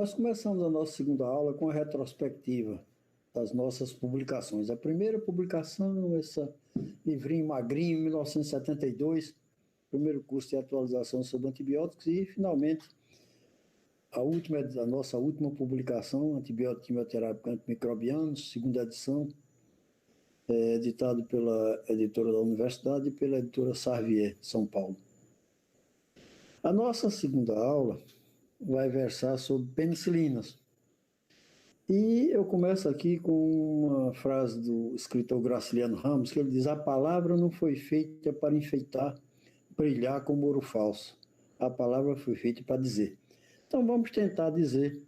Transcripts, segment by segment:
Nós começamos a nossa segunda aula com a retrospectiva das nossas publicações. A primeira publicação, esse livrinho magrinho, 1972, primeiro curso de atualização sobre antibióticos, e, finalmente, a nossa última publicação, Antibiótico Quimioterápico Antimicrobianos, segunda edição, editado pela editora da Universidade e pela editora Sarvier, São Paulo. A nossa segunda aula vai versar sobre penicilinas. E eu começo aqui com uma frase do escritor Graciliano Ramos, que ele diz: a palavra não foi feita para enfeitar, brilhar como ouro falso. A palavra foi feita para dizer. Então vamos tentar dizer,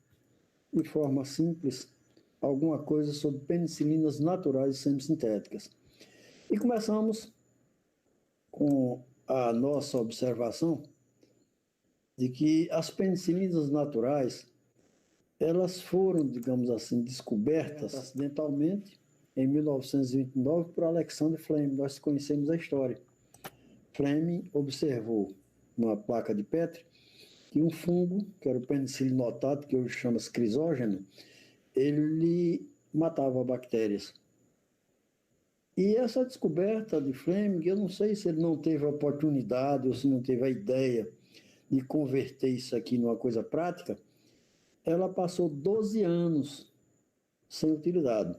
de forma simples, alguma coisa sobre penicilinas naturais e semissintéticas. E começamos com a nossa observação de que as penicilinas naturais, elas foram, digamos assim, descobertas acidentalmente em 1929 por Alexander Fleming. Nós conhecemos a história. Fleming observou numa placa de Petri que um fungo, que era o penicillium notatum, que hoje chama-se crisógeno, ele matava bactérias. E essa descoberta de Fleming, eu não sei se ele não teve a oportunidade ou se não teve a ideia de converter isso aqui numa coisa prática, ela passou 12 anos sem utilidade.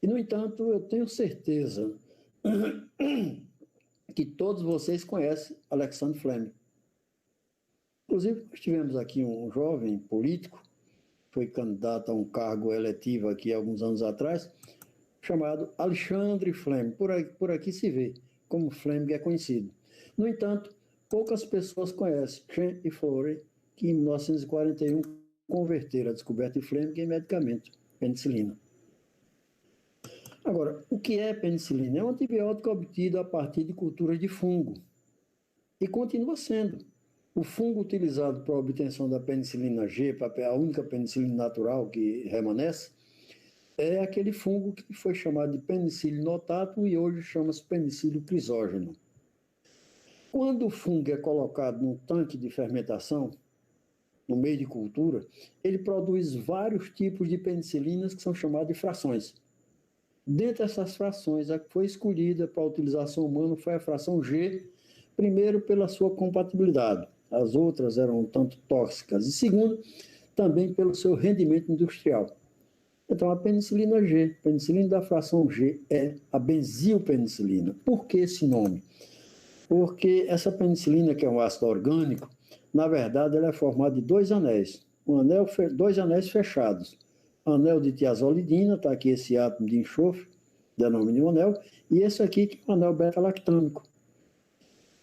E, no entanto, eu tenho certeza que todos vocês conhecem Alexander Fleming. Inclusive, nós tivemos aqui um jovem político, foi candidato a um cargo eletivo aqui há alguns anos atrás, chamado Alexandre Fleming. Por aqui se vê como Fleming é conhecido. No entanto, poucas pessoas conhecem Chen e Florey, que em 1941 converteram a descoberta de Fleming em medicamento, penicilina. Agora, o que é penicilina? É um antibiótico obtido a partir de culturas de fungo. E continua sendo. O fungo utilizado para a obtenção da penicilina G, a única penicilina natural que remanesce, é aquele fungo que foi chamado de Penicillium notatum e hoje chama-se Penicillium crisógeno. Quando o fungo é colocado num tanque de fermentação, no meio de cultura, ele produz vários tipos de penicilinas que são chamadas de frações. Dentre essas frações, a que foi escolhida para a utilização humana foi a fração G, primeiro pela sua compatibilidade. As outras eram um tanto tóxicas. E segundo, também pelo seu rendimento industrial. Então, a penicilina G, penicilina da fração G, é a benzilpenicilina. Por que esse nome? Porque essa penicilina, que é um ácido orgânico, na verdade, ela é formada de dois anéis. Dois anéis fechados. Anel de tiazolidina, está aqui esse átomo de enxofre, denomina anel, e esse aqui que é o anel beta-lactâmico.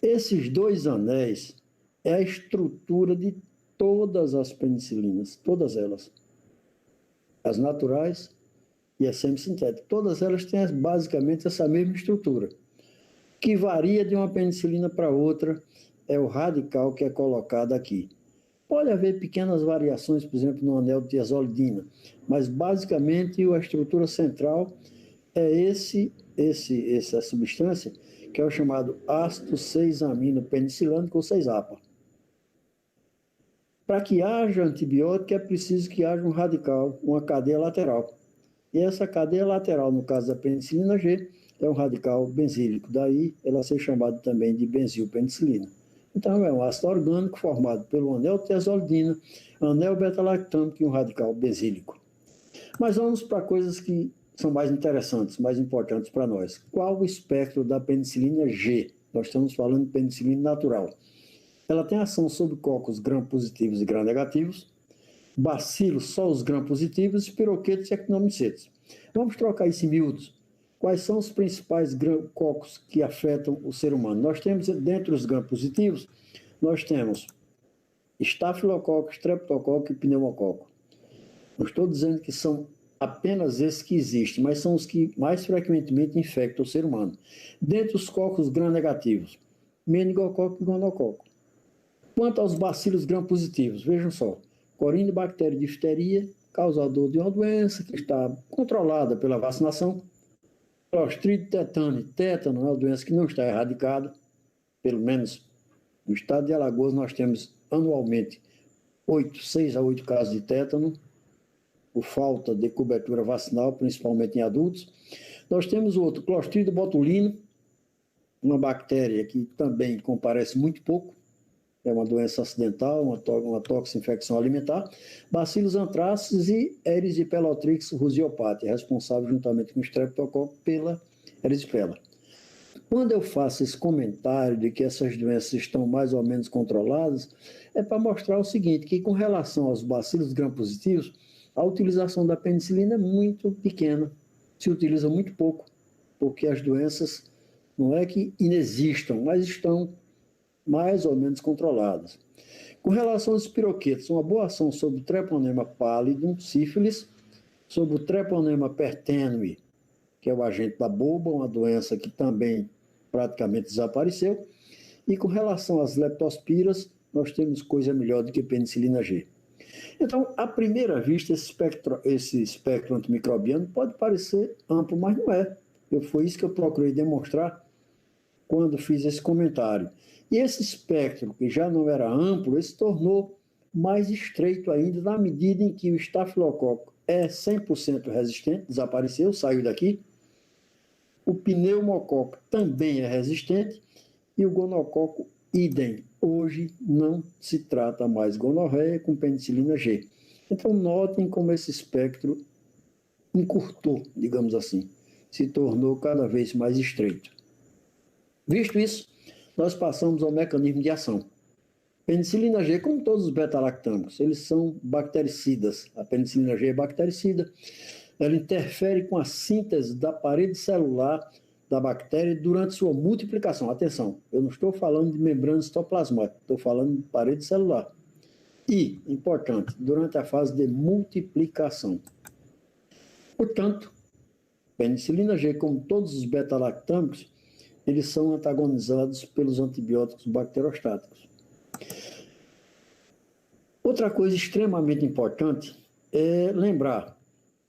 Esses dois anéis é a estrutura de todas as penicilinas, todas elas. As naturais e as semissintéticas. Todas elas têm basicamente essa mesma estrutura. O que varia de uma penicilina para outra é o radical que é colocado aqui. Pode haver pequenas variações, por exemplo, no anel de tiazolidina, mas basicamente a estrutura central é essa substância, que é o chamado ácido 6-aminopenicilânico ou 6-APA. Para que haja antibiótico é preciso que haja um radical, uma cadeia lateral. E essa cadeia lateral, no caso da penicilina G, é um radical benzílico, daí ela ser chamada também de benzilpenicilina. Então, é um ácido orgânico formado pelo anel de tiazolidina, anel beta-lactâmico e um radical benzílico. Mas vamos para coisas que são mais interessantes, mais importantes para nós. Qual o espectro da penicilina G? Nós estamos falando de penicilina natural. Ela tem ação sobre cocos gram-positivos e gram-negativos, bacilos, só os gram-positivos, espiroquetos e actinomicetos. Vamos trocar isso em miúdos. Quais são os principais cocos que afetam o ser humano? Nós temos, dentre os gram-positivos, nós temos estafilococo, streptococo e pneumococo. Não estou dizendo que são apenas esses que existem, mas são os que mais frequentemente infectam o ser humano. Dentre os cocos gram-negativos, meningococo e gonococo. Quanto aos bacilos gram-positivos, vejam só, corinibactéria difteria, causador de uma doença que está controlada pela vacinação, Clostridium tetani, tétano é uma doença que não está erradicada, pelo menos no estado de Alagoas nós temos anualmente 6 a 8 casos de tétano, por falta de cobertura vacinal, principalmente em adultos. Nós temos outro, Clostridium botulino, uma bactéria que também comparece muito pouco, é uma doença acidental, uma toxinfecção alimentar, Bacillus anthracis e Erysipelotrix ruseopati, responsável juntamente com o Streptococcus pela erisipela. Quando eu faço esse comentário de que essas doenças estão mais ou menos controladas, é para mostrar o seguinte, que com relação aos bacilos gram-positivos, a utilização da penicilina é muito pequena, se utiliza muito pouco, porque as doenças não é que inexistam, mas estão mais ou menos controladas. Com relação aos espiroquetos, uma boa ação sobre o Treponema pallidum, sífilis, sobre o Treponema pertenue, que é o agente da boba, uma doença que também praticamente desapareceu, e com relação às leptospiras, nós temos coisa melhor do que penicilina G. Então, à primeira vista, esse espectro antimicrobiano pode parecer amplo, mas não é. Foi isso que eu procurei demonstrar quando fiz esse comentário. E esse espectro, que já não era amplo, ele se tornou mais estreito ainda, na medida em que o estafilococo é 100% resistente, desapareceu, saiu daqui. O pneumococo também é resistente e o gonococo idem. Hoje não se trata mais gonorreia com penicilina G. Então notem como esse espectro encurtou, digamos assim, se tornou cada vez mais estreito. Visto isso, nós passamos ao mecanismo de ação. Penicilina G, como todos os beta-lactâmicos, eles são bactericidas. A penicilina G é bactericida, ela interfere com a síntese da parede celular da bactéria durante sua multiplicação. Atenção, eu não estou falando de membrana citoplasmática, estou falando de parede celular. E, importante, durante a fase de multiplicação. Portanto, penicilina G, como todos os beta-lactâmicos, eles são antagonizados pelos antibióticos bacterostáticos. Outra coisa extremamente importante é lembrar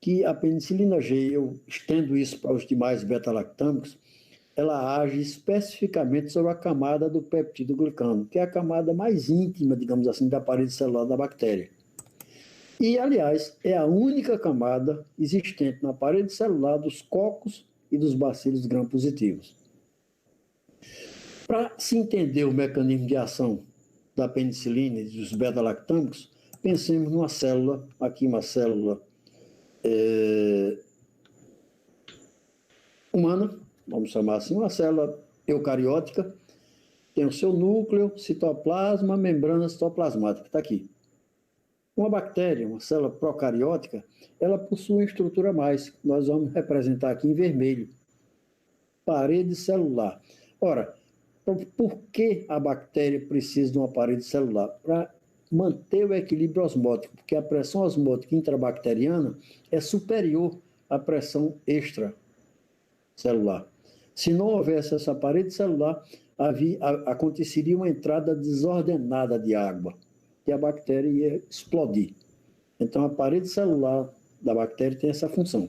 que a penicilina G, eu estendo isso para os demais beta-lactâmicos, ela age especificamente sobre a camada do peptídeo glicano, que é a camada mais íntima, digamos assim, da parede celular da bactéria. E, aliás, é a única camada existente na parede celular dos cocos e dos bacilos gram-positivos. Para se entender o mecanismo de ação da penicilina e dos beta-lactâmicos, pensemos numa célula, aqui uma célula humana, vamos chamar assim, uma célula eucariótica, tem o seu núcleo, citoplasma, membrana citoplasmática, está aqui. Uma bactéria, uma célula procariótica, ela possui uma estrutura a mais, que nós vamos representar aqui em vermelho, parede celular. Ora, por que a bactéria precisa de uma parede celular? Para manter o equilíbrio osmótico, porque a pressão osmótica intrabacteriana é superior à pressão extracelular. Se não houvesse essa parede celular, aconteceria uma entrada desordenada de água, e a bactéria ia explodir. Então, a parede celular da bactéria tem essa função.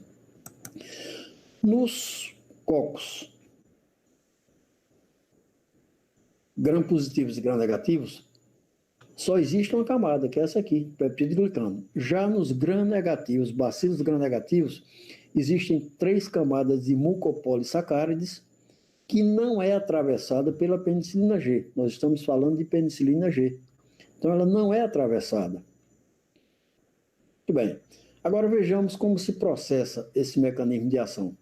Nos cocos gram-positivos e gram-negativos, só existe uma camada, que é essa aqui, peptídeo glicano. Já nos gram-negativos, bacilos gram-negativos, existem 3 camadas de mucopolissacárides que não é atravessada pela penicilina G. Nós estamos falando de penicilina G. Então, ela não é atravessada. Muito bem. Agora vejamos como se processa esse mecanismo de ação.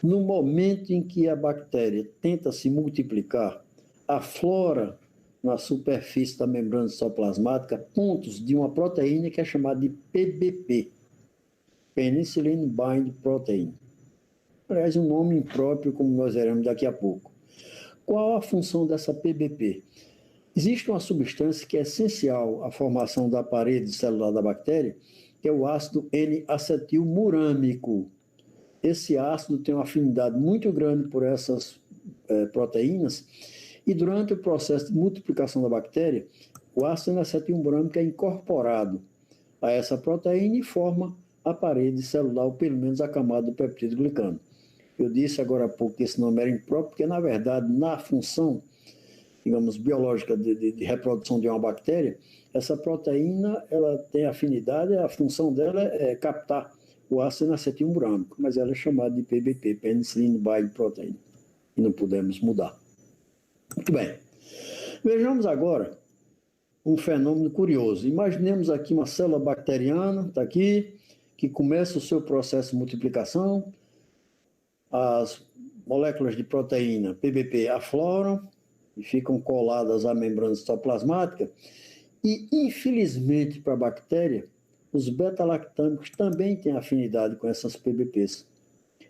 No momento em que a bactéria tenta se multiplicar, aflora na superfície da membrana citoplasmática pontos de uma proteína que é chamada de PBP, Penicillin Bind Protein. Aliás, um nome impróprio, como nós veremos daqui a pouco. Qual a função dessa PBP? Existe uma substância que é essencial à formação da parede celular da bactéria, que é o ácido N-acetilmurâmico. Esse ácido tem uma afinidade muito grande por essas proteínas, e durante o processo de multiplicação da bactéria, o ácido N-acetilmurâmico é incorporado a essa proteína e forma a parede celular, ou pelo menos a camada do peptídeo glicano. Eu disse agora há pouco que esse nome era impróprio, porque, na verdade, na função digamos, biológica de reprodução de uma bactéria, essa proteína ela tem afinidade, a função dela é captar o ácido acetilmurâmico, mas ela é chamada de PBP, Penicillin Binding Protein, e não podemos mudar. Muito bem. Vejamos agora um fenômeno curioso. Imaginemos aqui uma célula bacteriana, está aqui, que começa o seu processo de multiplicação, as moléculas de proteína PBP afloram e ficam coladas à membrana citoplasmática, e, infelizmente para a bactéria, os beta-lactâmicos também têm afinidade com essas PBPs.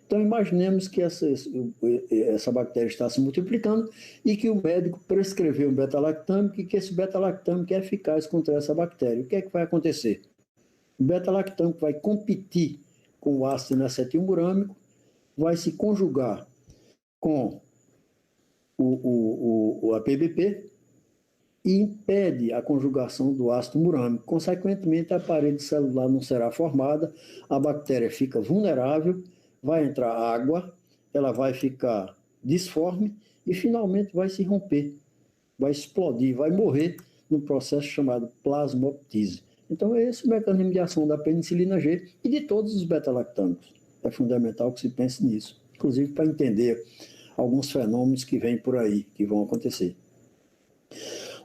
Então, imaginemos que essa bactéria está se multiplicando e que o médico prescreveu um beta-lactâmico e que esse beta-lactâmico é eficaz contra essa bactéria. O que é que vai acontecer? O beta-lactâmico vai competir com o ácido acetilmurâmico, vai se conjugar com a PBP e impede a conjugação do ácido murâmico. Consequentemente, a parede celular não será formada, a bactéria fica vulnerável, vai entrar água, ela vai ficar disforme e finalmente vai se romper, vai explodir, vai morrer num processo chamado plasmoptise. Então, é esse o mecanismo de ação da penicilina G e de todos os beta-lactâmicos. É fundamental que se pense nisso, inclusive para entender alguns fenômenos que vêm por aí, que vão acontecer.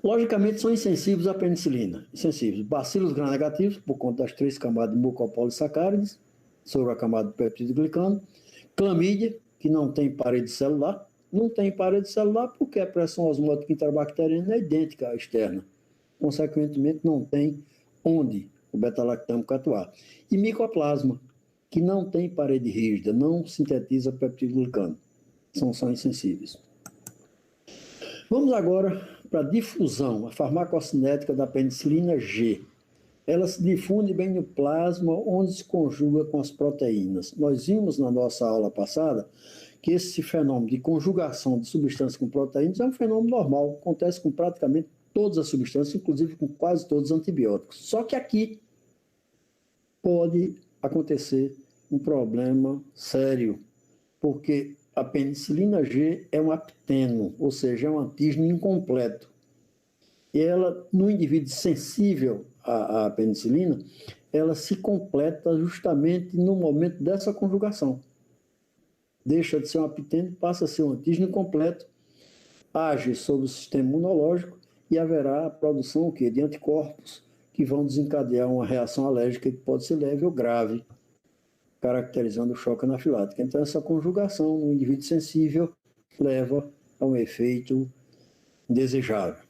Logicamente, são insensíveis à penicilina. Insensíveis. Bacilos gram-negativos, por conta das 3 camadas de mucopolissacárides, sobre a camada do peptídeo glicano. Clamídia, que não tem parede celular. Não tem parede celular porque a pressão osmótica intrabacteriana é idêntica à externa. Consequentemente, não tem onde o beta-lactâmico atuar. E micoplasma, que não tem parede rígida, não sintetiza peptídeo glicano. São insensíveis. Vamos agora para a difusão, a farmacocinética da penicilina G. Ela se difunde bem no plasma, onde se conjuga com as proteínas. Nós vimos na nossa aula passada que esse fenômeno de conjugação de substâncias com proteínas é um fenômeno normal, acontece com praticamente todas as substâncias, inclusive com quase todos os antibióticos. Só que aqui pode acontecer um problema sério, porque a penicilina G é um apteno, ou seja, é um antígeno incompleto. E ela, no indivíduo sensível à penicilina, ela se completa justamente no momento dessa conjugação. Deixa de ser um apteno, passa a ser um antígeno incompleto, age sobre o sistema imunológico e haverá a produção de anticorpos que vão desencadear uma reação alérgica que pode ser leve ou grave, caracterizando o choque anafilático. Então, essa conjugação no indivíduo sensível leva a um efeito indesejável.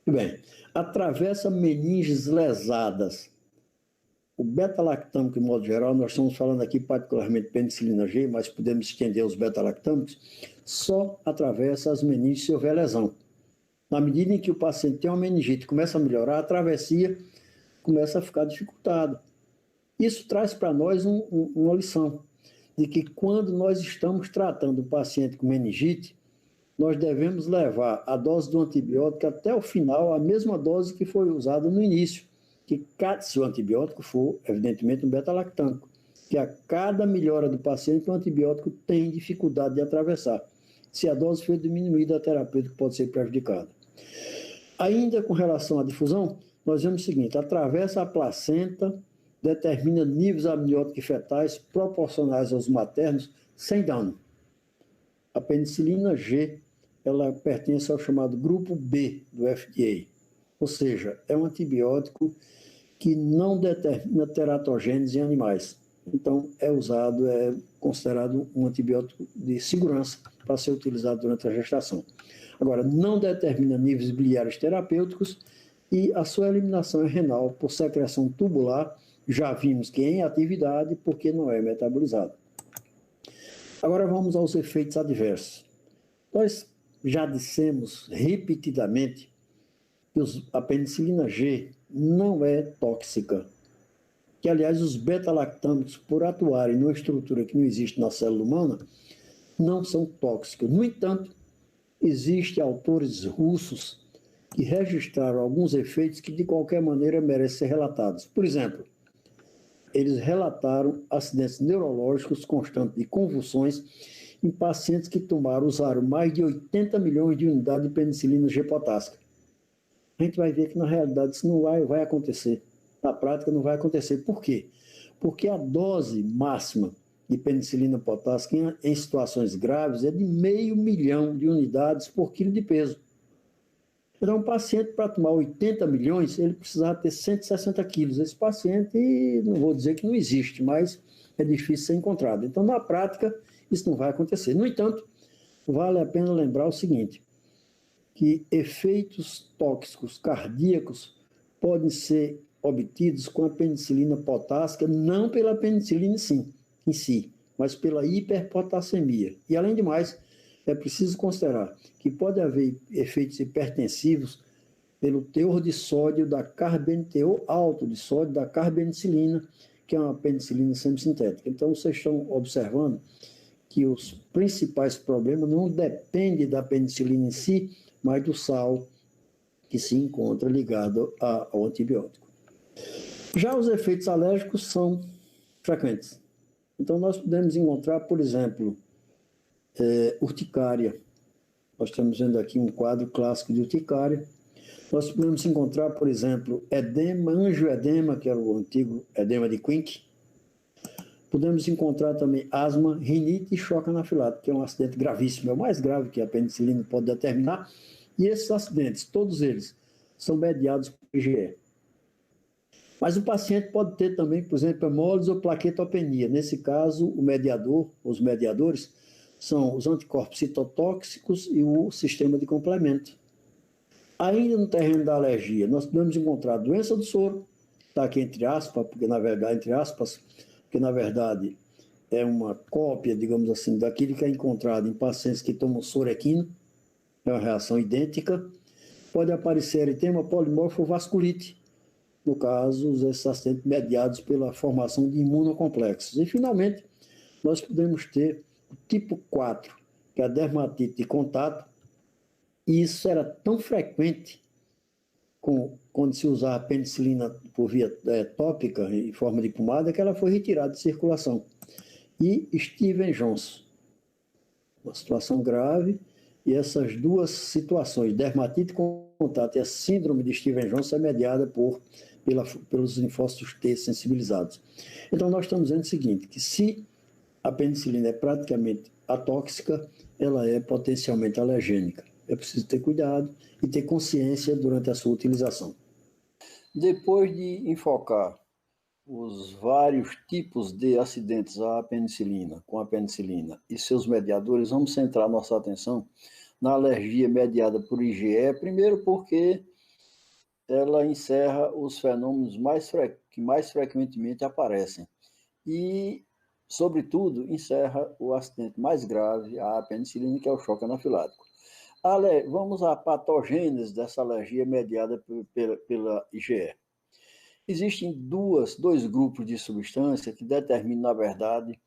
Muito bem, atravessa meninges lesadas. O beta-lactâmico, de modo geral, nós estamos falando aqui particularmente de penicilina G, mas podemos estender os beta-lactâmicos, só atravessa as meninges se houver lesão. Na medida em que o paciente tem uma meningite e começa a melhorar, a travessia começa a ficar dificultada. Isso traz para nós uma lição, de que quando nós estamos tratando o paciente com meningite, nós devemos levar a dose do antibiótico até o final, a mesma dose que foi usada no início, que se o antibiótico for, evidentemente, um beta-lactâmico, que a cada melhora do paciente, o antibiótico tem dificuldade de atravessar. Se a dose for diminuída, a terapêutica pode ser prejudicada. Ainda com relação à difusão, nós vemos o seguinte: atravessa a placenta, determina níveis amnióticos fetais proporcionais aos maternos sem dano. A penicilina G, ela pertence ao chamado grupo B do FDA, ou seja, é um antibiótico que não determina teratogênese em animais. Então, é considerado um antibiótico de segurança para ser utilizado durante a gestação. Agora, não determina níveis biliares terapêuticos e a sua eliminação é renal por secreção tubular. Já vimos que é em atividade porque não é metabolizado. Agora vamos aos efeitos adversos. Nós já dissemos repetidamente que a penicilina G não é tóxica. Que, aliás, os beta-lactâmicos, por atuarem numa estrutura que não existe na célula humana, não são tóxicos. No entanto, existem autores russos que registraram alguns efeitos que, de qualquer maneira, merecem ser relatados. Por exemplo, eles relataram acidentes neurológicos constantes de convulsões em pacientes que usaram mais de 80 milhões de unidades de penicilina G potássica. A gente vai ver que, na realidade, isso não vai acontecer. Na prática, não vai acontecer. Por quê? Porque a dose máxima de penicilina potássica em situações graves é de 500 mil de unidades por quilo de peso. Então, um paciente, para tomar 80 milhões, ele precisava ter 160 quilos. Esse paciente, não vou dizer que não existe, mas é difícil ser encontrado. Então, na prática, isso não vai acontecer. No entanto, vale a pena lembrar o seguinte, que efeitos tóxicos cardíacos podem ser obtidos com a penicilina potássica, não pela penicilina em si, mas pela hiperpotassemia. E, além de mais, é preciso considerar que pode haver efeitos hipertensivos pelo teor de sódio teor alto de sódio da carbenicilina, que é uma penicilina semissintética. Então, vocês estão observando que os principais problemas não dependem da penicilina em si, mas do sal que se encontra ligado ao antibiótico. Já os efeitos alérgicos são frequentes. Então, nós podemos encontrar, por exemplo, urticária. Nós estamos vendo aqui um quadro clássico de urticária. Nós podemos encontrar, por exemplo, edema, angioedema, que era o antigo edema de Quincke. Podemos encontrar também asma, rinite e choque anafilático, que é um acidente gravíssimo, é o mais grave que a penicilina pode determinar. E esses acidentes, todos eles, são mediados por IgE. Mas o paciente pode ter também, por exemplo, hemólise ou plaquetopenia. Nesse caso, os mediadores, são os anticorpos citotóxicos e o sistema de complemento. Ainda no terreno da alergia, nós podemos encontrar doença do soro, está aqui entre aspas, porque na verdade é uma cópia, digamos assim, daquilo que é encontrado em pacientes que tomam soroquina, é uma reação idêntica. Pode aparecer eritema polimorfo ou vasculite, no caso, esses acidentes mediados pela formação de imunocomplexos. E, finalmente, nós podemos ter o tipo 4, que é a dermatite de contato, e isso era tão frequente quando se usava a penicilina por via tópica, em forma de pomada, que ela foi retirada de circulação. E Stevens-Johnson, uma situação grave, e essas duas situações, dermatite com contato e a síndrome de Stevens-Johnson, é mediada pelos linfócitos T sensibilizados. Então, nós estamos dizendo o seguinte, que se a penicilina é praticamente atóxica, ela é potencialmente alergênica. É preciso ter cuidado e ter consciência durante a sua utilização. Depois de enfocar os vários tipos de acidentes com a penicilina e seus mediadores, vamos centrar nossa atenção na alergia mediada por IgE, primeiro porque ela encerra os fenômenos que mais frequentemente aparecem e, sobretudo, encerra o acidente mais grave à penicilina, que é o choque anafilático. Vamos à patogênese dessa alergia mediada pela IgE. Existem dois grupos de substância que determinam, na verdade,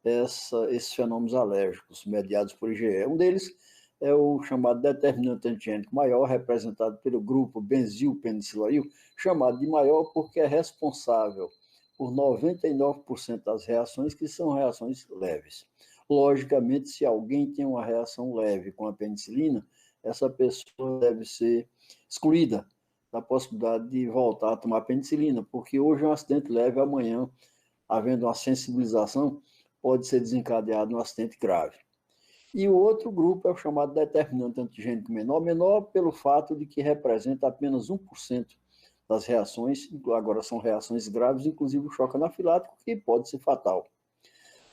esses fenômenos alérgicos mediados por IgE. Um deles é o chamado determinante antigênico maior, representado pelo grupo benzilpenicilail, chamado de maior porque é responsável por 99% das reações, que são reações leves. Logicamente, se alguém tem uma reação leve com a penicilina, essa pessoa deve ser excluída da possibilidade de voltar a tomar penicilina, porque hoje é um acidente leve, amanhã, havendo uma sensibilização, pode ser desencadeado um acidente grave. E o outro grupo é o chamado determinante antigênico menor pelo fato de que representa apenas 1% das reações, agora são reações graves, inclusive o choque anafilático, que pode ser fatal.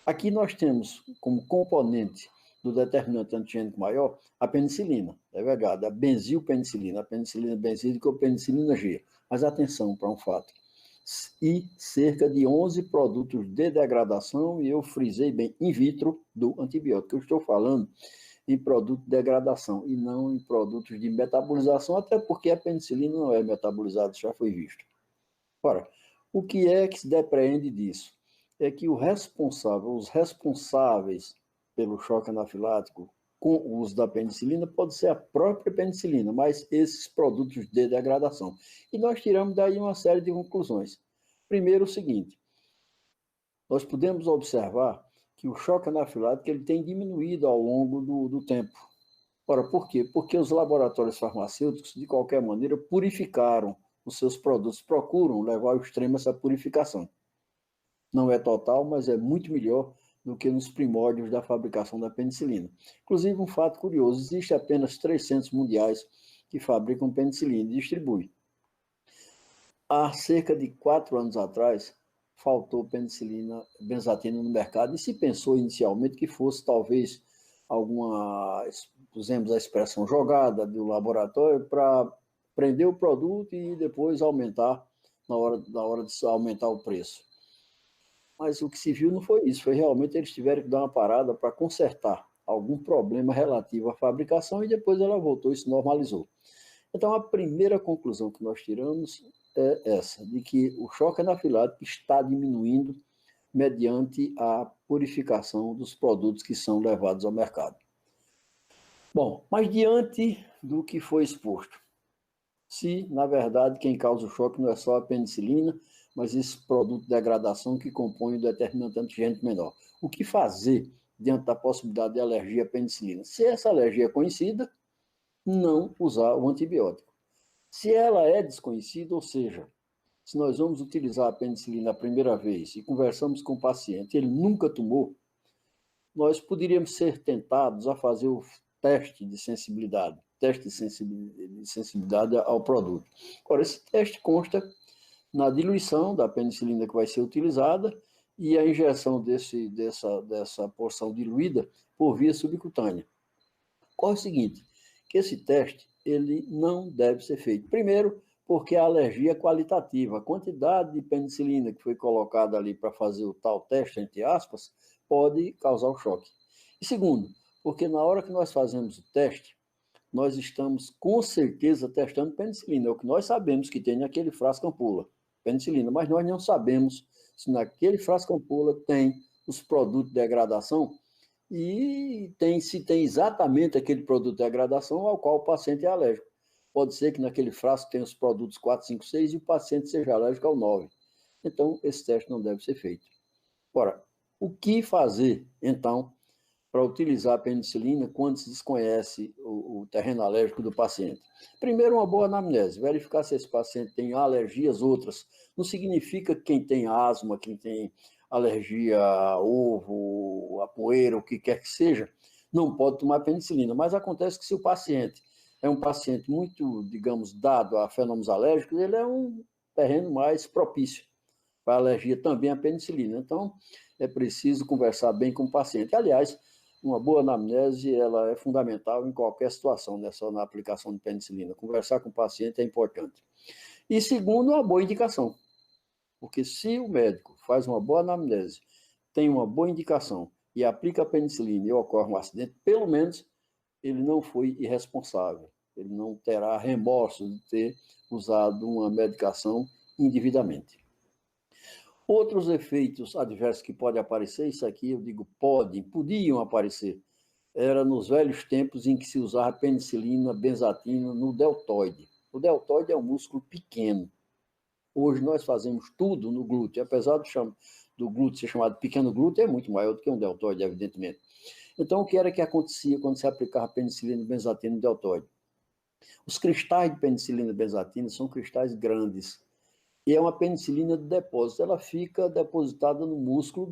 Aqui nós temos como componente do determinante antigênico maior a penicilina, é verdade, a benzilpenicilina, a penicilina benzílica ou penicilina G. Mas atenção para um fato. E cerca de 11 produtos de degradação, e eu frisei bem, in vitro, do antibiótico. Eu estou falando em produto de degradação e não em produtos de metabolização, até porque a penicilina não é metabolizada, já foi visto. Ora, o que é que se depreende disso? É que os responsáveis pelo choque anafilático com o uso da penicilina pode ser a própria penicilina, mas esses produtos de degradação. E nós tiramos daí uma série de conclusões. Primeiro, o seguinte, nós podemos observar que o choque anafilático ele tem diminuído ao longo do tempo. Ora, por quê? Porque os laboratórios farmacêuticos, de qualquer maneira, purificaram os seus produtos, procuram levar ao extremo essa purificação. Não é total, mas é muito melhor do que nos primórdios da fabricação da penicilina. Inclusive, um fato curioso, existe apenas 3 centros mundiais que fabricam penicilina e distribuem. Há cerca de 4 anos atrás, faltou penicilina benzatina no mercado e se pensou inicialmente que fosse talvez alguma, usemos a expressão jogada do laboratório para prender o produto e depois aumentar na hora de aumentar o preço. Mas o que se viu não foi isso, foi realmente eles tiveram que dar uma parada para consertar algum problema relativo à fabricação e depois ela voltou e se normalizou. Então, a primeira conclusão que nós tiramos é essa, de que o choque anafilático está diminuindo mediante a purificação dos produtos que são levados ao mercado. Bom, mas diante do que foi exposto, se, na verdade, quem causa o choque não é só a penicilina, mas esse produto de degradação que compõe o determinante antigênico menor. O que fazer diante da possibilidade de alergia à penicilina? Se essa alergia é conhecida, não usar o antibiótico. Se ela é desconhecida, ou seja, se nós vamos utilizar a penicilina a primeira vez e conversamos com o paciente, ele nunca tomou, nós poderíamos ser tentados a fazer o teste de sensibilidade ao produto. Agora, esse teste consta na diluição da penicilina que vai ser utilizada e a injeção dessa porção diluída por via subcutânea. Qual é o seguinte, que esse teste ele não deve ser feito. Primeiro, porque a alergia é qualitativa. A quantidade de penicilina que foi colocada ali para fazer o tal teste, entre aspas, pode causar o choque. E segundo, porque na hora que nós fazemos o teste, nós estamos com certeza testando penicilina. É o que nós sabemos que tem naquele frasco ampula, penicilina, mas nós não sabemos se naquele frasco ampula tem os produtos de degradação e se tem exatamente aquele produto de degradação ao qual o paciente é alérgico. Pode ser que naquele frasco tenha os produtos 4, 5, 6 e o paciente seja alérgico ao 9. Então, esse teste não deve ser feito. Ora, o que fazer, então, para utilizar a penicilina quando se desconhece o terreno alérgico do paciente? Primeiro, uma boa anamnese, verificar se esse paciente tem alergias outras. Não significa que quem tem asma, quem tem alergia a ovo, a poeira, o que quer que seja, não pode tomar penicilina. Mas acontece que se o paciente é um paciente muito, digamos, dado a fenômenos alérgicos, ele é um terreno mais propício para alergia também à penicilina. Então, é preciso conversar bem com o paciente. Aliás, uma boa anamnese ela é fundamental em qualquer situação, não é só na aplicação de penicilina. Conversar com o paciente é importante. E segundo, uma boa indicação. Porque se o médico faz uma boa anamnese, tem uma boa indicação e aplica a penicilina e ocorre um acidente, pelo menos ele não foi irresponsável. Ele não terá remorso de ter usado uma medicação indevidamente. Outros efeitos adversos que podem aparecer, isso aqui eu digo podiam aparecer, era nos velhos tempos em que se usava penicilina, benzatina no deltoide. O deltoide é um músculo pequeno. Hoje nós fazemos tudo no glúteo, apesar do glúteo ser chamado pequeno glúteo, é muito maior do que um deltoide, evidentemente. Então, o que era que acontecia quando se aplicava penicilina e benzatina no deltoide? Os cristais de penicilina e benzatina são cristais grandes, e é uma penicilina de depósito. Ela fica depositada no músculo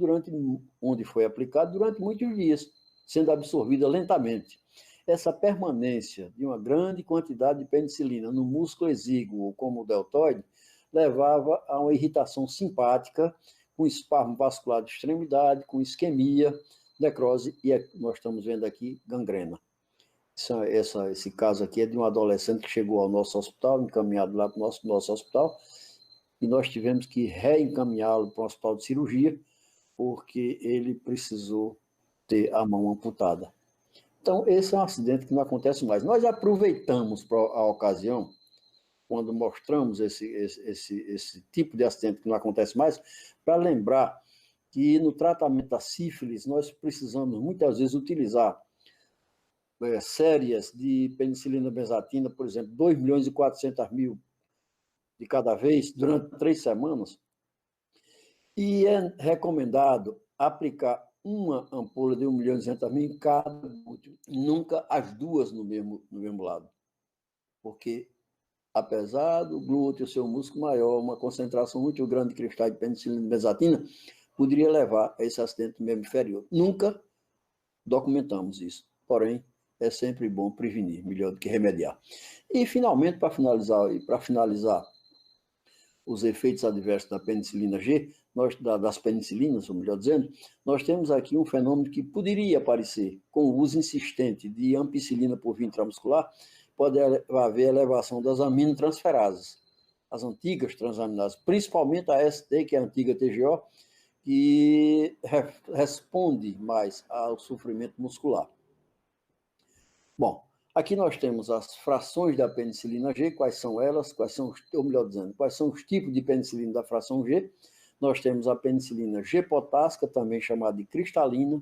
onde foi aplicada durante muitos dias, sendo absorvida lentamente. Essa permanência de uma grande quantidade de penicilina no músculo exíguo, como o deltoide, levava a uma irritação simpática, com espasmo vascular de extremidade, com isquemia, necrose e nós estamos vendo aqui gangrena. Esse caso aqui é de um adolescente que chegou ao nosso hospital, encaminhado lá para o nosso hospital, e nós tivemos que reencaminhá-lo para um hospital de cirurgia, porque ele precisou ter a mão amputada. Então, esse é um acidente que não acontece mais. Nós aproveitamos a ocasião, quando mostramos esse tipo de acidente que não acontece mais, para lembrar que no tratamento da sífilis nós precisamos muitas vezes utilizar séries de penicilina benzatina, por exemplo, 2.400.000 de cada vez, durante 3 semanas, e é recomendado aplicar uma ampola de 1.200.000 em cada glúteo, nunca as duas no mesmo lado. Porque, apesar do glúteo ser um músculo maior, uma concentração muito grande de cristais de penicilina e mesatina, poderia levar a esse acidente do membro inferior. Nunca documentamos isso, porém, é sempre bom prevenir, melhor do que remediar. E, finalmente, para finalizar os efeitos adversos da penicilina G, das penicilinas, ou melhor dizendo, nós temos aqui um fenômeno que poderia aparecer com o uso insistente de ampicilina por via intramuscular, pode haver elevação das aminotransferases, as antigas transaminases, principalmente a ST, que é a antiga TGO, que responde mais ao sofrimento muscular. Bom, aqui nós temos as frações da penicilina G, quais são elas, quais são os tipos de penicilina da fração G. Nós temos a penicilina G-potássica, também chamada de cristalina,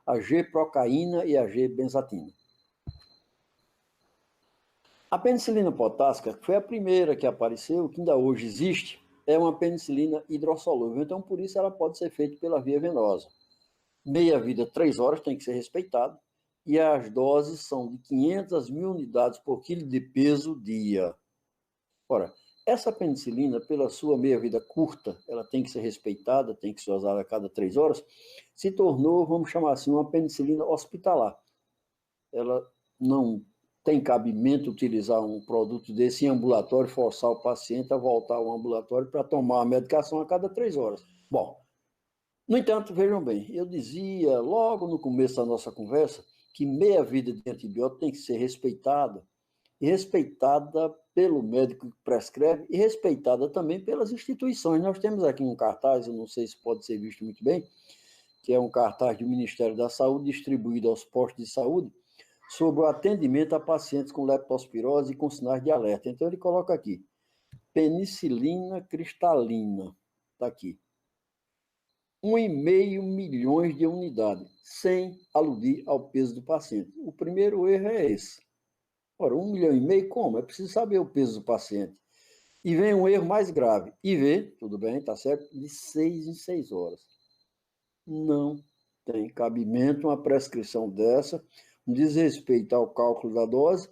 a G-procaína e a G-benzatina. A penicilina potássica, que foi a primeira que apareceu, que ainda hoje existe, é uma penicilina hidrossolúvel, então por isso ela pode ser feita pela via venosa. Meia-vida, 3 horas, tem que ser respeitado, e as doses são de 500 mil unidades por quilo de peso dia. Ora, essa penicilina, pela sua meia-vida curta, ela tem que ser respeitada, tem que ser usada a cada 3 horas, se tornou, vamos chamar assim, uma penicilina hospitalar. Ela não tem cabimento utilizar um produto desse em ambulatório, forçar o paciente a voltar ao ambulatório para tomar a medicação a cada 3 horas. Bom, no entanto, vejam bem, eu dizia logo no começo da nossa conversa que meia-vida de antibiótico tem que ser respeitada, e respeitada pelo médico que prescreve, e respeitada também pelas instituições. Nós temos aqui um cartaz, eu não sei se pode ser visto muito bem, que é um cartaz do Ministério da Saúde, distribuído aos postos de saúde, sobre o atendimento a pacientes com leptospirose e com sinais de alerta. Então, ele coloca aqui, penicilina cristalina, está aqui. 1,5 milhões de unidades, sem aludir ao peso do paciente. O primeiro erro é esse. Ora, 1,5 milhão, como? É preciso saber o peso do paciente. E vem um erro mais grave. IV, tudo bem, tá certo? De 6 em 6 horas. Não tem cabimento uma prescrição dessa, um desrespeito ao cálculo da dose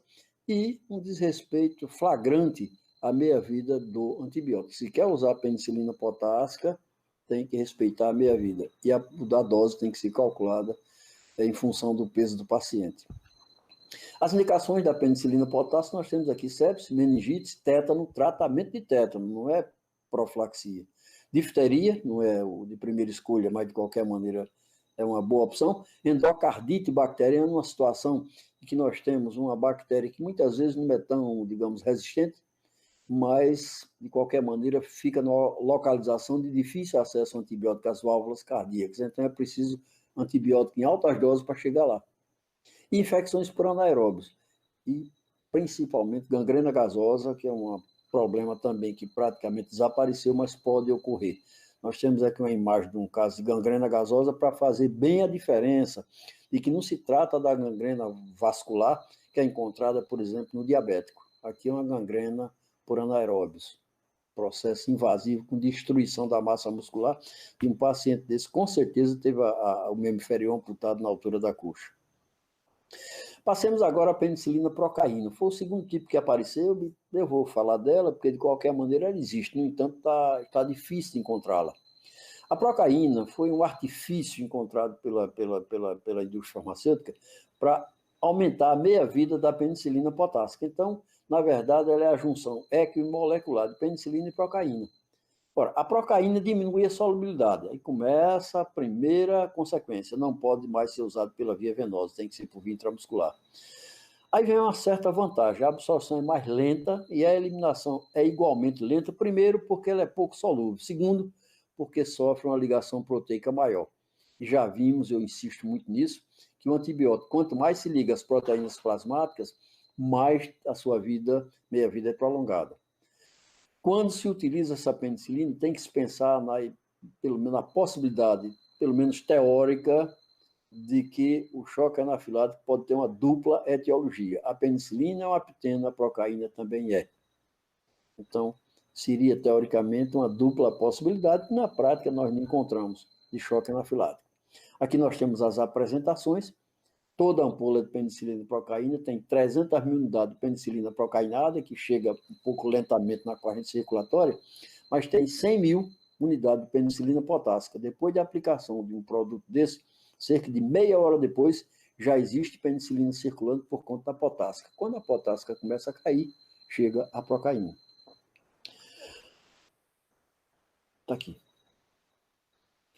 e um desrespeito flagrante à meia-vida do antibiótico. Se quer usar penicilina potássica, tem que respeitar a meia-vida. E a da dose tem que ser calculada em função do peso do paciente. As indicações da penicilina potássica, nós temos aqui sepsis, meningite, tétano, tratamento de tétano, não é profilaxia. Difteria, não é o de primeira escolha, mas de qualquer maneira é uma boa opção. Endocardite bacteriana, uma situação em que nós temos uma bactéria que muitas vezes não é tão, digamos, resistente, mas, de qualquer maneira, fica na localização de difícil acesso ao antibiótico às válvulas cardíacas. Então, é preciso antibiótico em altas doses para chegar lá. E infecções por anaeróbios. E, principalmente, gangrena gasosa, que é um problema também que praticamente desapareceu, mas pode ocorrer. Nós temos aqui uma imagem de um caso de gangrena gasosa para fazer bem a diferença de que não se trata da gangrena vascular, que é encontrada, por exemplo, no diabético. Aqui é uma gangrena por anaeróbios, processo invasivo com destruição da massa muscular, e um paciente desse com certeza teve o membro inferior amputado na altura da coxa. Passemos agora à penicilina procaína. Foi o segundo tipo que apareceu, eu vou falar dela, porque de qualquer maneira ela existe, no entanto está difícil de encontrá-la. A procaína foi um artifício encontrado pela indústria farmacêutica para aumentar a meia-vida da penicilina potássica. Então, na verdade, ela é a junção equimolecular de penicilina e procaína. Ora, a procaína diminui a solubilidade, aí começa a primeira consequência, não pode mais ser usado pela via venosa, tem que ser por via intramuscular. Aí vem uma certa vantagem, a absorção é mais lenta e a eliminação é igualmente lenta, primeiro porque ela é pouco solúvel, segundo porque sofre uma ligação proteica maior. E já vimos, eu insisto muito nisso, que o antibiótico, quanto mais se liga às proteínas plasmáticas, mais a sua meia-vida é prolongada. Quando se utiliza essa penicilina, tem que se pensar pelo menos na possibilidade, pelo menos teórica, de que o choque anafilático pode ter uma dupla etiologia. A penicilina é uma aptena, a procaína também é. Então, seria teoricamente uma dupla possibilidade, que na prática nós não encontramos de choque anafilático. Aqui nós temos as apresentações. Toda ampola de penicilina procaína tem 300 mil unidades de penicilina procainada, que chega um pouco lentamente na corrente circulatória, mas tem 100 mil unidades de penicilina potássica. Depois da aplicação de um produto desse, cerca de meia hora depois, já existe penicilina circulando por conta da potássica. Quando a potássica começa a cair, chega a procaína. Está aqui.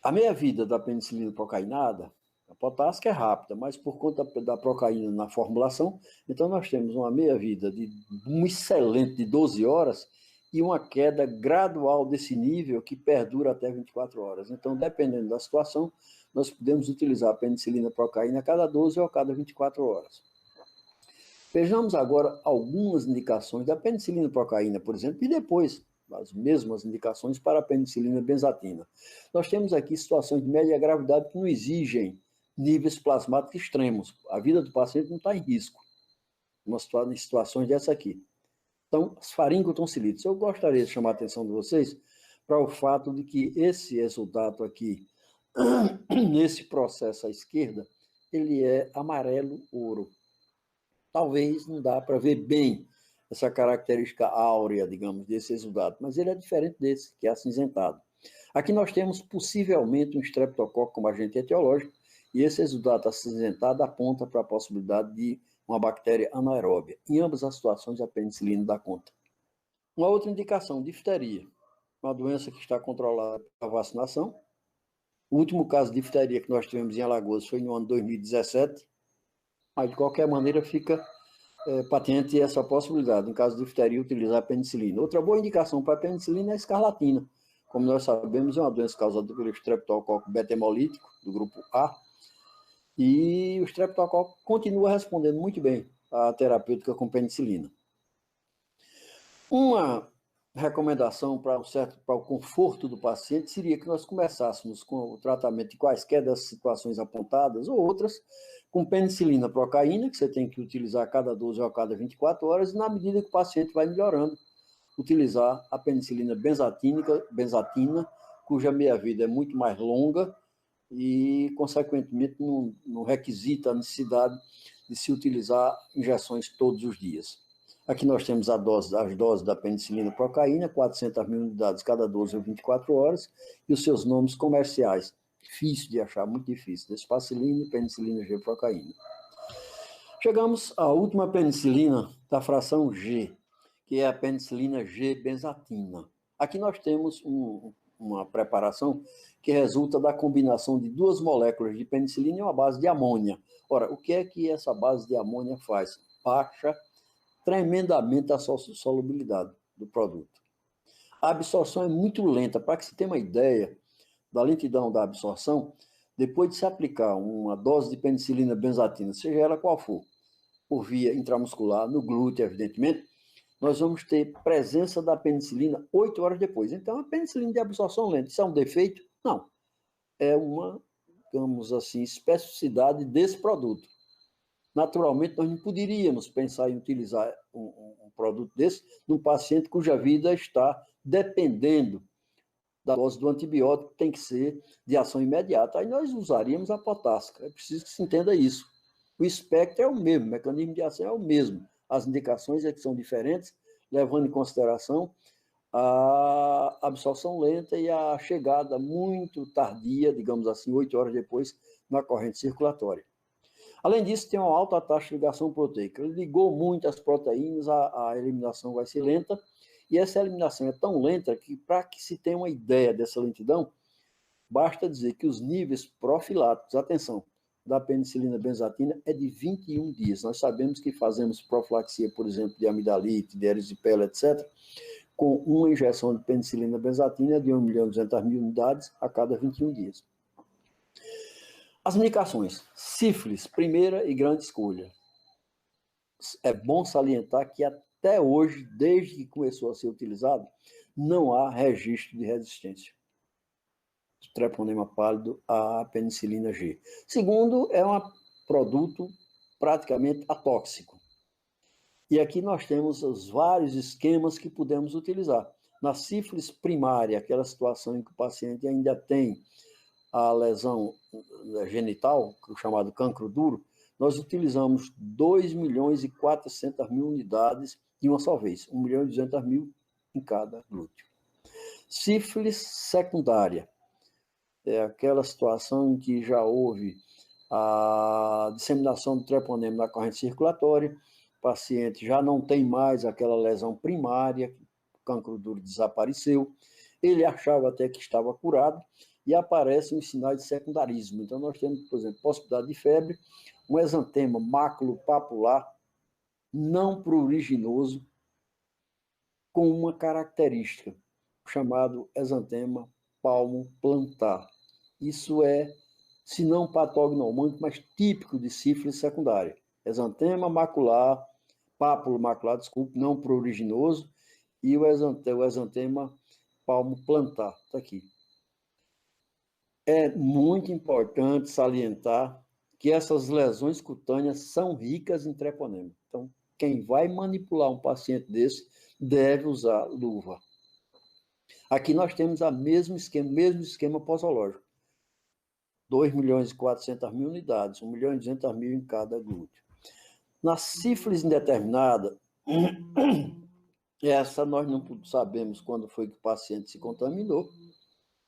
A meia-vida da penicilina procainada, a potássica é rápida, mas por conta da procaína na formulação, então nós temos uma meia-vida de um excelente de 12 horas e uma queda gradual desse nível que perdura até 24 horas. Então, dependendo da situação, nós podemos utilizar a penicilina procaína a cada 12 ou a cada 24 horas. Vejamos agora algumas indicações da penicilina procaína, por exemplo, e depois as mesmas indicações para a penicilina benzatina. Nós temos aqui situações de média gravidade que não exigem níveis plasmáticos extremos. A vida do paciente não está em risco, em situações dessa aqui. Então, as faringotonsilites. Eu gostaria de chamar a atenção de vocês para o fato de que esse resultado aqui, nesse processo à esquerda, ele é amarelo-ouro. Talvez não dá para ver bem essa característica áurea, digamos, desse resultado, mas ele é diferente desse, que é acinzentado. Aqui nós temos possivelmente um streptococo como agente etiológico, e esse resultado acinzentado aponta para a possibilidade de uma bactéria anaeróbia. Em ambas as situações, a penicilina dá conta. Uma outra indicação, difteria, uma doença que está controlada pela vacinação. O último caso de difteria que nós tivemos em Alagoas foi no ano 2017, mas de qualquer maneira fica patente essa possibilidade, em caso de difteria, utilizar a penicilina. Outra boa indicação para a penicilina é a escarlatina. Como nós sabemos, é uma doença causada pelo streptococo beta-hemolítico, do grupo A, e o streptococo continua respondendo muito bem à terapêutica com penicilina. Uma recomendação para o conforto do paciente seria que nós começássemos com o tratamento de quaisquer das situações apontadas ou outras, com penicilina procaína, que você tem que utilizar a cada 12 ou a cada 24 horas, e na medida que o paciente vai melhorando, utilizar a penicilina benzatina, cuja meia-vida é muito mais longa e, consequentemente, não requisita a necessidade de se utilizar injeções todos os dias. Aqui nós temos as doses da penicilina procaína, 400 mil unidades cada 12 ou 24 horas, e os seus nomes comerciais. Difícil de achar, muito difícil. Desfacilina e penicilina G procaína. Chegamos à última penicilina da fração G, que é a penicilina G benzatina. Aqui nós temos uma preparação que resulta da combinação de duas moléculas de penicilina e uma base de amônia. Ora, o que é que essa base de amônia faz? Baixa tremendamente a solubilidade do produto. A absorção é muito lenta. Para que você tenha uma ideia da lentidão da absorção, depois de se aplicar uma dose de penicilina benzatina, seja ela qual for, por via intramuscular, no glúteo, evidentemente, nós vamos ter presença da penicilina 8 horas depois. Então, a penicilina de absorção lenta, isso é um defeito? Não. É uma, digamos assim, especificidade desse produto. Naturalmente, nós não poderíamos pensar em utilizar um produto desse num paciente cuja vida está dependendo da dose do antibiótico, que tem que ser de ação imediata. Aí nós usaríamos a potássica. É preciso que se entenda isso. O espectro é o mesmo, o mecanismo de ação é o mesmo. As indicações é que são diferentes, levando em consideração a absorção lenta e a chegada muito tardia, digamos assim, 8 horas depois, na corrente circulatória. Além disso, tem uma alta taxa de ligação proteica. Ele ligou muito as proteínas, a eliminação vai ser lenta, e essa eliminação é tão lenta que, para que se tenha uma ideia dessa lentidão, basta dizer que os níveis profiláticos, atenção, da penicilina benzatina é de 21 dias. Nós sabemos que fazemos profilaxia, por exemplo, de amidalite, de erisipela, etc., com uma injeção de penicilina benzatina de 1.200.000 unidades a cada 21 dias. As indicações. Sífilis, primeira e grande escolha. É bom salientar que até hoje, desde que começou a ser utilizado, não há registro de resistência do treponema pálido à penicilina G. Segundo, é um produto praticamente atóxico. E aqui nós temos os vários esquemas que podemos utilizar. Na sífilis primária, aquela situação em que o paciente ainda tem a lesão genital, chamado cancro duro, nós utilizamos 2.400.000 unidades de uma só vez, 1.200.000 em cada glúteo. Sífilis secundária é aquela situação em que já houve a disseminação do treponema na corrente circulatória, o paciente já não tem mais aquela lesão primária, o cancro duro desapareceu, ele achava até que estava curado e aparecem os sinais de secundarismo. Então, nós temos, por exemplo, possibilidade de febre, um exantema maculopapular não pruriginoso, com uma característica, chamado exantema palmo-plantar. Isso é, se não patognomônico, mas típico de sífilis secundária. Exantema macular, pápulo macular, desculpe, não pruriginoso, e o exantema palmo-plantar. Está aqui. É muito importante salientar que essas lesões cutâneas são ricas em treponema. Então, quem vai manipular um paciente desse deve usar luva. Aqui nós temos o mesmo esquema posológico. 2.400.000 unidades, 1.200.000 em cada glúteo. Na sífilis indeterminada, essa nós não sabemos quando foi que o paciente se contaminou,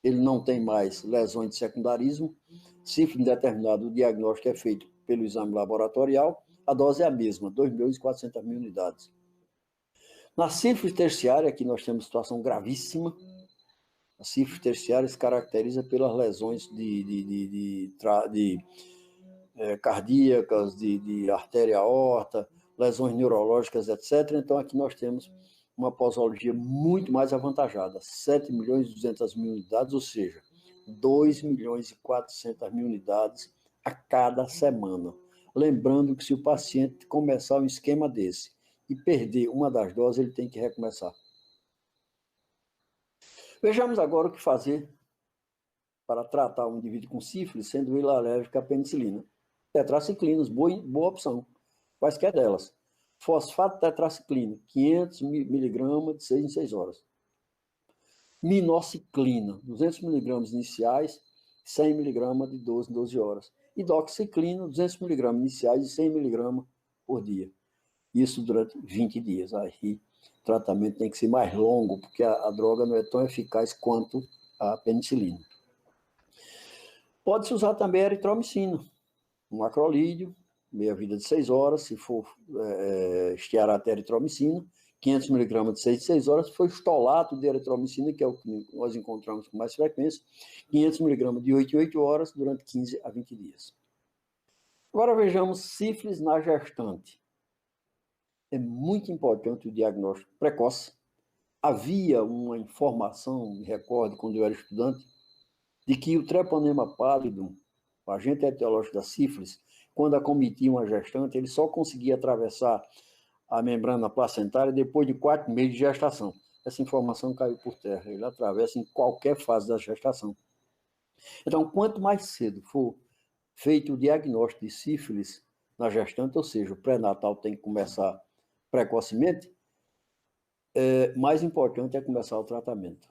ele não tem mais lesões de secundarismo, sífilis indeterminada, o diagnóstico é feito pelo exame laboratorial, a dose é a mesma, 2.400.000 unidades. Na sífilis terciária, aqui nós temos situação gravíssima. A sífilis terciária se caracteriza pelas lesões cardíacas, de artéria aorta, lesões neurológicas, etc. Então, aqui nós temos uma posologia muito mais avantajada, 7.200.000 unidades, ou seja, 2.400.000 unidades a cada semana. Lembrando que se o paciente começar um esquema desse e perder uma das doses, ele tem que recomeçar. Vejamos agora o que fazer para tratar um indivíduo com sífilis, sendo ele alérgico à penicilina. Tetraciclinas, boa opção. Quaisquer delas. Fosfato tetraciclina, 500 mg de 6 em 6 horas. Minociclina, 200 mg iniciais, 100 mg de 12 em 12 horas. E doxiciclina, 200 mg iniciais e 100 mg por dia. Isso durante 20 dias. Aí o tratamento tem que ser mais longo, porque a droga não é tão eficaz quanto a penicilina. Pode-se usar também a eritromicina, um macrolídeo, meia-vida de 6 horas, se for estearato eritromicina, 500 mg de 6 em 6 horas, se for estolato de eritromicina, que é o que nós encontramos com mais frequência, 500 mg de 8 em 8 horas, durante 15 a 20 dias. Agora vejamos sífilis na gestante. É muito importante o diagnóstico precoce. Havia uma informação, me recordo, quando eu era estudante, de que o treponema pallidum, o agente etiológico da sífilis, quando acometia uma gestante, ele só conseguia atravessar a membrana placentária depois de 4 meses de gestação. Essa informação caiu por terra. Ele atravessa em qualquer fase da gestação. Então, quanto mais cedo for feito o diagnóstico de sífilis na gestante, ou seja, o pré-natal tem que começar precocemente, mais importante é começar o tratamento,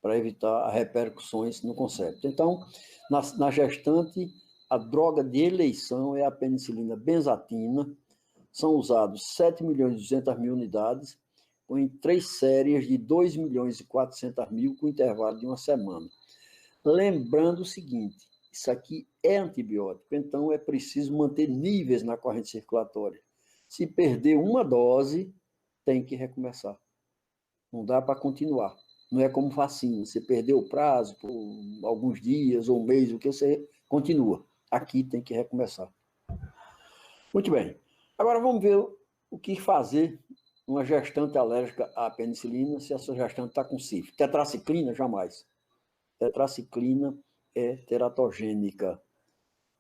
para evitar repercussões no concepto. Então, na gestante, a droga de eleição é a penicilina benzatina. São usados 7.200.000 unidades, em 3 séries de 2.400.000, com intervalo de uma semana. Lembrando o seguinte, isso aqui é antibiótico, então é preciso manter níveis na corrente circulatória. Se perder uma dose, tem que recomeçar. Não dá para continuar. Não é como vacina, você perdeu o prazo por alguns dias ou um mês, o que você continua. Aqui tem que recomeçar. Muito bem. Agora vamos ver o que fazer uma gestante alérgica à penicilina se essa gestante está com sífilis. Tetraciclina, jamais. Tetraciclina é teratogênica.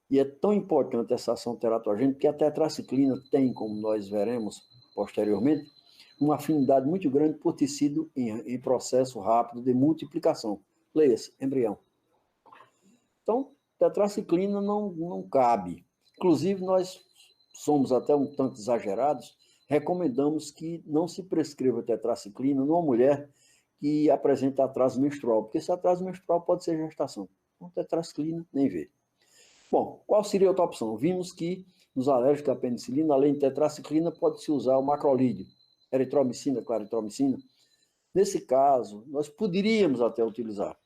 E é tão importante essa ação teratogênica que a tetraciclina tem, como nós veremos posteriormente, uma afinidade muito grande por tecido em processo rápido de multiplicação. Leia-se, embrião. Então, tetraciclina não cabe. Inclusive, nós somos até um tanto exagerados, recomendamos que não se prescreva tetraciclina numa mulher que apresenta atraso menstrual, porque esse atraso menstrual pode ser gestação. com tetraciclina, nem ver. Bom, qual seria a outra opção? Vimos que nos alérgicos à penicilina, além de tetraciclina, pode-se usar o macrolídeo, eritromicina, claritromicina. Nesse caso, nós poderíamos até utilizar.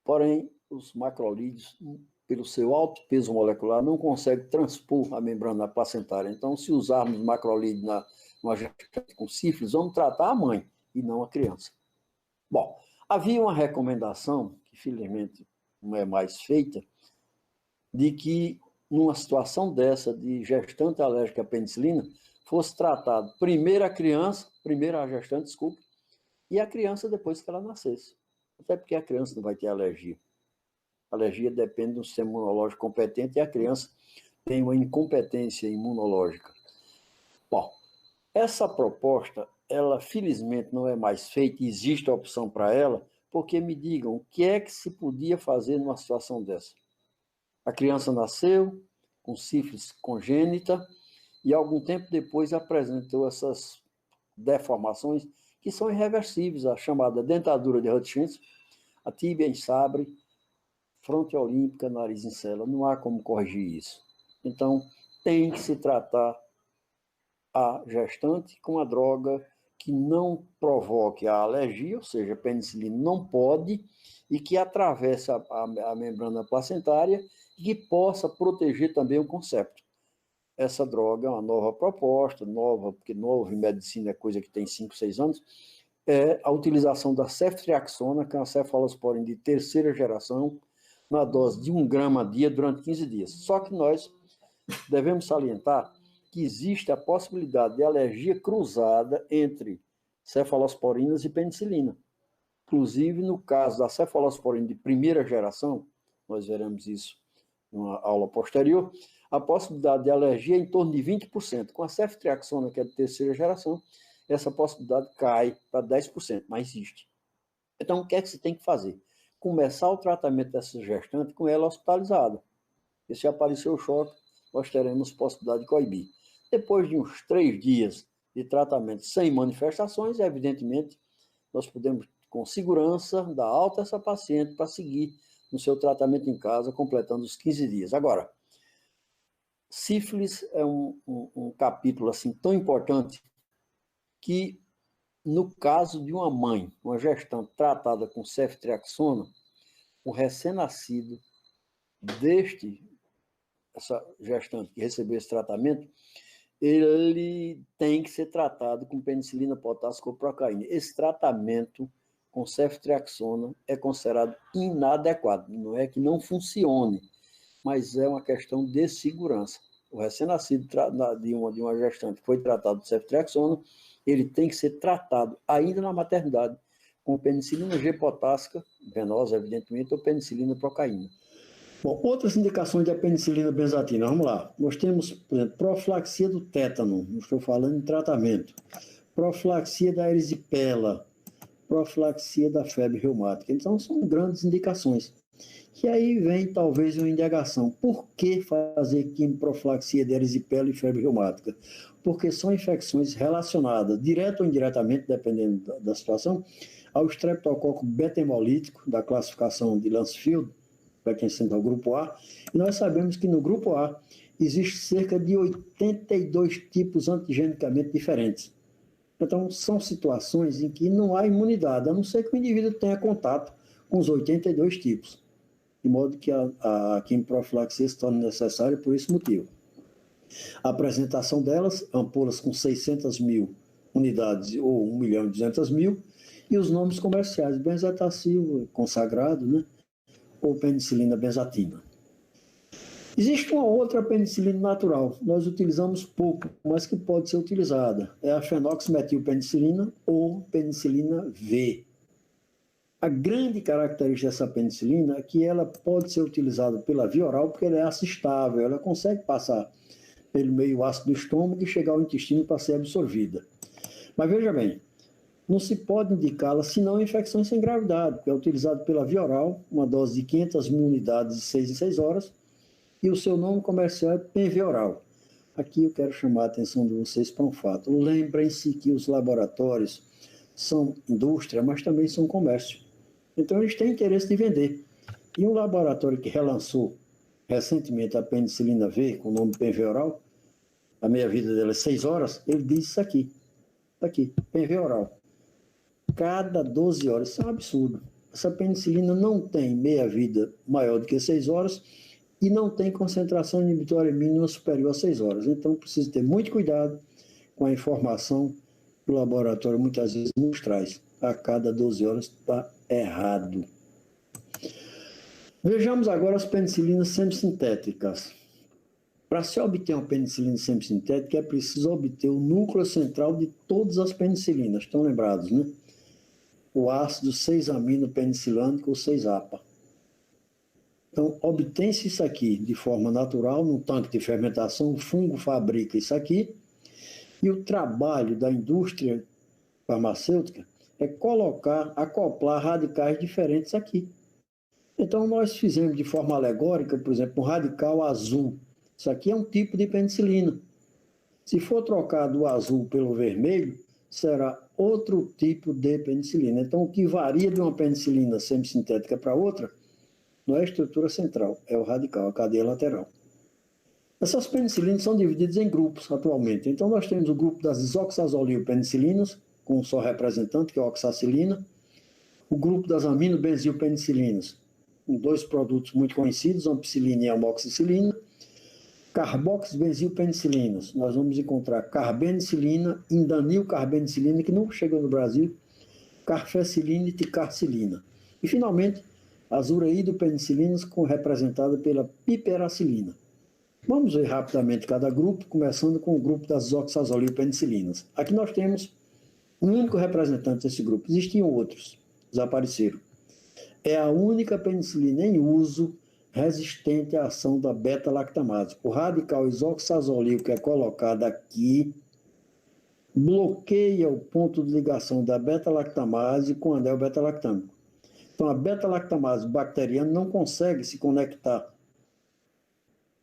Porém, os macrolídeos, pelo seu alto peso molecular, não conseguem transpor a membrana placentária. Então, se usarmos macrolídeo numa gestante com sífilis, vamos tratar a mãe e não a criança. Bom, havia uma recomendação, que felizmente não é mais feita, de que numa situação dessa de gestante alérgica à penicilina, fosse tratado primeiro a criança, primeiro a gestante, desculpe, e a criança depois que ela nascesse. Até porque a criança não vai ter alergia. A alergia depende do sistema imunológico competente e a criança tem uma incompetência imunológica. Bom, essa proposta, ela felizmente não é mais feita, existe a opção para ela, porque me digam o que é que se podia fazer numa situação dessa. A criança nasceu com sífilis congênita e algum tempo depois apresentou essas deformações que são irreversíveis, a chamada dentadura de Hutchinson, a tíbia em sabre, fronte olímpica, nariz em cela. Não há como corrigir isso. Então, tem que se tratar a gestante com a droga que não provoque a alergia, ou seja, a penicilina não pode, e que atravesse a membrana placentária e que possa proteger também o concepto. Essa droga é uma nova proposta, nova, porque novo em medicina é coisa que tem 5, 6 anos, é a utilização da ceftriaxona, que é uma cefalosporina de terceira geração, na dose de 1 grama a dia durante 15 dias. Só que nós devemos salientar que existe a possibilidade de alergia cruzada entre cefalosporinas e penicilina. Inclusive, no caso da cefalosporina de primeira geração, nós veremos isso numa aula posterior, a possibilidade de alergia é em torno de 20%. Com a ceftriaxona, que é de terceira geração, essa possibilidade cai para 10%, mas existe. Então, o que é que se tem que fazer? Começar o tratamento dessa gestante com ela hospitalizada. E se aparecer o choque, nós teremos possibilidade de coibir. Depois de uns 3 dias de tratamento sem manifestações, evidentemente, nós podemos, com segurança, dar alta a essa paciente para seguir no seu tratamento em casa, completando os 15 dias. Agora, sífilis é um capítulo assim tão importante que, no caso de uma mãe, uma gestante tratada com ceftriaxona, o recém-nascido essa gestante que recebeu esse tratamento, ele tem que ser tratado com penicilina, potássio, coprocaína. Esse tratamento com ceftriaxona é considerado inadequado. Não é que não funcione, mas é uma questão de segurança. O recém-nascido de uma gestante que foi tratado de ceftriaxona, ele tem que ser tratado ainda na maternidade com penicilina G potássica, venosa, evidentemente, ou penicilina procaína. Bom, outras indicações da penicilina benzatina, vamos lá. Nós temos, por exemplo, profilaxia do tétano, não estou falando em tratamento, profilaxia da erisipela, profilaxia da febre reumática. Então, são grandes indicações. E aí vem, talvez, uma indagação. Por que fazer quimioprofilaxia de erisipela e febre reumática? Porque são infecções relacionadas, direto ou indiretamente, dependendo da situação, ao estreptococo beta-hemolítico, da classificação de Lancefield, pertencendo ao grupo A, e nós sabemos que no grupo A existe cerca de 82 tipos antigenicamente diferentes. Então, são situações em que não há imunidade, a não ser que o indivíduo tenha contato com os 82 tipos, de modo que a quimioprofilaxia se torna necessária por esse motivo. A apresentação delas, ampolas com 600 mil unidades ou 1.200.000, e os nomes comerciais, benzetacil, consagrado, né? Ou penicilina benzatina. Existe uma outra penicilina natural, nós utilizamos pouco, mas que pode ser utilizada. É a fenoximetilpenicilina ou penicilina V. A grande característica dessa penicilina é que ela pode ser utilizada pela via oral porque ela é assistável, ela consegue passar pelo meio ácido do estômago e chegar ao intestino para ser absorvida. Mas veja bem, não se pode indicá-la senão em infecções sem gravidade, porque é utilizado pela via oral, uma dose de 500 mil unidades de 6 em 6 horas, e o seu nome comercial é Penveoral. Aqui eu quero chamar a atenção de vocês para um fato. Lembrem-se que os laboratórios são indústria, mas também são comércio. Então eles têm interesse de vender. E um laboratório que relançou recentemente a penicilina V, com o nome Penveoral, a meia-vida dela é 6 horas, ele diz isso aqui. Está aqui, Penveoral. Cada 12 horas, isso é um absurdo. Essa penicilina não tem meia-vida maior do que 6 horas e não tem concentração inibitória mínima superior a 6 horas. Então, precisa ter muito cuidado com a informação que o laboratório muitas vezes nos traz. A cada 12 horas está errado. Vejamos agora as penicilinas semissintéticas. Para se obter uma penicilina semissintética, é preciso obter o núcleo central de todas as penicilinas. Estão lembrados, né? O ácido 6-amino-penicilânico, ou 6-APA. Então, obtém-se isso aqui de forma natural, num tanque de fermentação, o fungo fabrica isso aqui, e o trabalho da indústria farmacêutica é acoplar radicais diferentes aqui. Então, nós fizemos de forma alegórica, por exemplo, um radical azul. Isso aqui é um tipo de penicilina. Se for trocado o azul pelo vermelho, será outro tipo de penicilina. Então, o que varia de uma penicilina semissintética para outra não é a estrutura central, é o radical, a cadeia lateral. Essas penicilinas são divididas em grupos atualmente. Então, nós temos o grupo das isoxazolil-penicilinas, com um só representante, que é a oxacilina. O grupo das aminobenzilpenicilinas, com 2 produtos muito conhecidos, ampicilina e amoxicilina. Carboxibenzilpenicilinas, nós vamos encontrar carbenicilina, indanilcarbenicilina, que não chega no Brasil, carfecilina e ticarcilina. E, finalmente, as ureidopenicilinas, representada pela piperacilina. Vamos ver rapidamente cada grupo, começando com o grupo das isoxazolil-penicilinas. Aqui nós temos um único representante desse grupo. Existiam outros, desapareceram. É a única penicilina em uso resistente à ação da beta-lactamase. O radical isoxazolil que é colocado aqui bloqueia o ponto de ligação da beta-lactamase com o anel beta-lactâmico. Então, a beta-lactamase bacteriana não consegue se conectar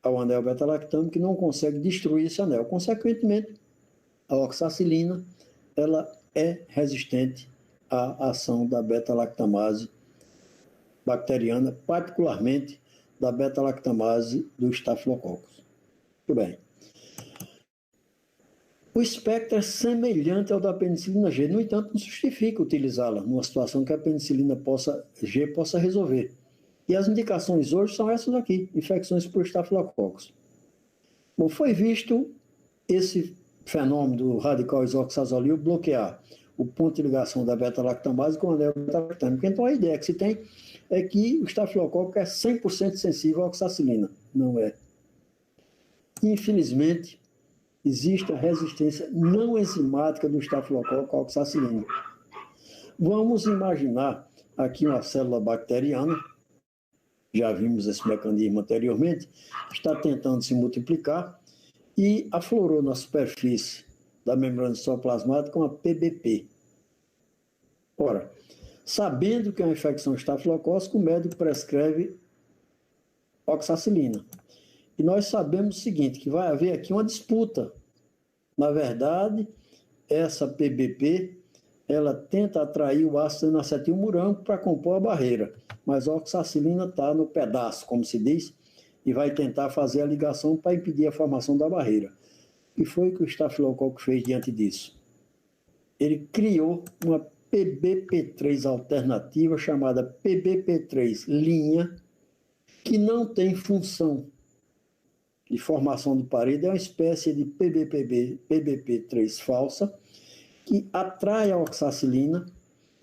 ao anel beta-lactâmico e não consegue destruir esse anel. Consequentemente, a oxacilina ela é resistente à ação da beta-lactamase bacteriana, particularmente da beta-lactamase do Staphylococcus. Muito bem. O espectro é semelhante ao da penicilina G, no entanto, não justifica utilizá-la numa situação que a penicilina G possa resolver. E as indicações hoje são essas aqui, infecções por Staphylococcus. Bom, foi visto esse fenômeno do radical isoxazolil bloquear o ponto de ligação da beta-lactamase com o anel beta-lactâmico. Então, a ideia que se tem é que o Staphylococcus é 100% sensível à oxacilina. Não é. Infelizmente, existe a resistência não enzimática do Staphylococcus à oxacilina. Vamos imaginar aqui uma célula bacteriana, já vimos esse mecanismo anteriormente, está tentando se multiplicar e aflorou na superfície da membrana citoplasmática uma PBP. Ora, sabendo que é uma infecção estafilocócica, o médico prescreve oxacilina. E nós sabemos o seguinte, que vai haver aqui uma disputa. Na verdade, essa PBP, ela tenta atrair o ácido N-acetilmurânico para compor a barreira, mas a oxacilina está no pedaço, como se diz, e vai tentar fazer a ligação para impedir a formação da barreira. E foi o que o estafilococo fez diante disso. Ele criou uma PBP3 alternativa chamada PBP3 linha, que não tem função de formação de parede, é uma espécie de PBP3 falsa, que atrai a oxacilina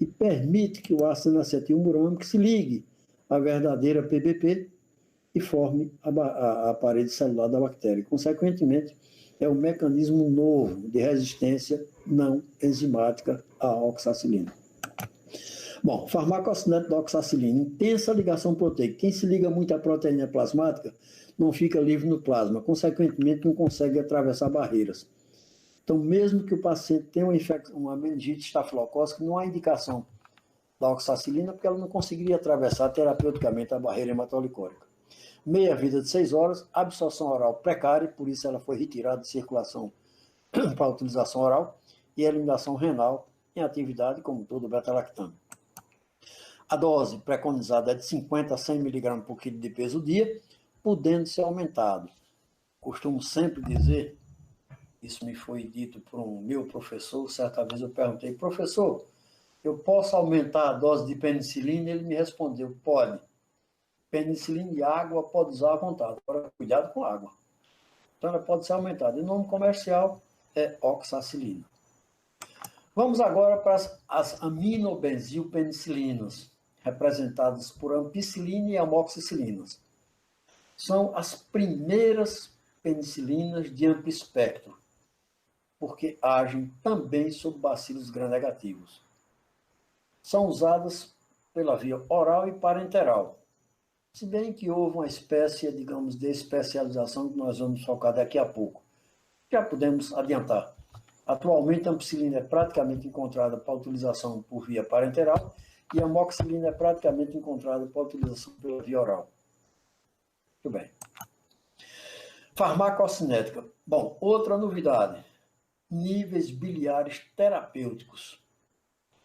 e permite que o ácido N-acetilmurânico se ligue à verdadeira PBP e forme a parede celular da bactéria. Consequentemente, é um mecanismo novo de resistência não enzimática à oxacilina. Bom, farmacocinética da oxacilina, intensa ligação proteica. Quem se liga muito à proteína plasmática não fica livre no plasma, consequentemente não consegue atravessar barreiras. Então, mesmo que o paciente tenha uma meningite estafilocócica, não há indicação da oxacilina, porque ela não conseguiria atravessar terapeuticamente a barreira hematolicórica. Meia-vida de 6 horas, absorção oral precária, por isso ela foi retirada de circulação para utilização oral, e eliminação renal em atividade, como todo beta-lactâmico. A dose preconizada é de 50 a 100 mg por quilo de peso dia, podendo ser aumentado. Costumo sempre dizer, isso me foi dito por um meu professor, certa vez eu perguntei, professor, eu posso aumentar a dose de penicilina? Ele me respondeu, pode. Penicilina e água pode usar à vontade. Agora, cuidado com a água. Então, ela pode ser aumentada. E o nome comercial é oxacilina. Vamos agora para as aminobenzilpenicilinas, representadas por ampicilina e amoxicilinas. São as primeiras penicilinas de amplo espectro, porque agem também sobre bacilos gram-negativos. São usadas pela via oral e parenteral, se bem que houve uma espécie, digamos, de especialização que nós vamos focar daqui a pouco. Já podemos adiantar. Atualmente, a ampicilina é praticamente encontrada para utilização por via parenteral e a amoxicilina é praticamente encontrada para utilização pela via oral. Muito bem. Farmacocinética. Bom, outra novidade. Níveis biliares terapêuticos.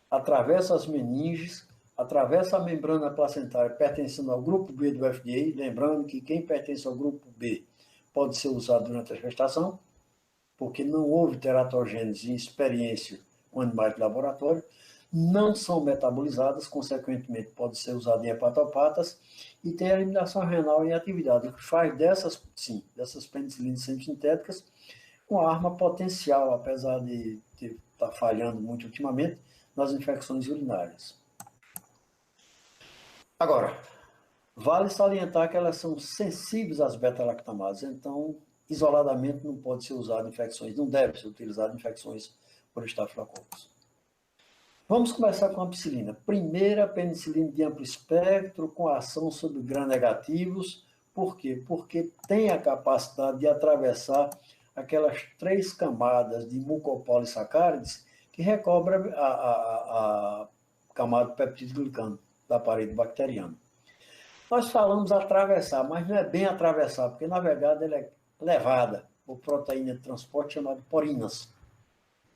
Atravessa as meninges, atravessa a membrana placentária pertencendo ao grupo B do FDA, lembrando que quem pertence ao grupo B pode ser usado durante a gestação, porque não houve teratogênese em experiência com animais de laboratório, não são metabolizadas, consequentemente pode ser usado em hepatopatas, e tem a eliminação renal em atividade, o que faz dessas penicilinas semissintéticas uma arma potencial, apesar de estar falhando muito ultimamente, nas infecções urinárias. Agora, vale salientar que elas são sensíveis às beta-lactamases, então, isoladamente, não pode ser usado em infecções, não deve ser utilizado em infecções por estafilococcus. Vamos começar com a ampicilina. Primeira penicilina de amplo espectro, com ação sobre gram-negativos. Por quê? Porque tem a capacidade de atravessar aquelas 3 camadas de mucopolissacárides que recobrem a camada do peptídeo glicano da parede bacteriana. Nós falamos atravessar, mas não é bem atravessar, porque na verdade ela é levada por proteína de transporte chamada porinas.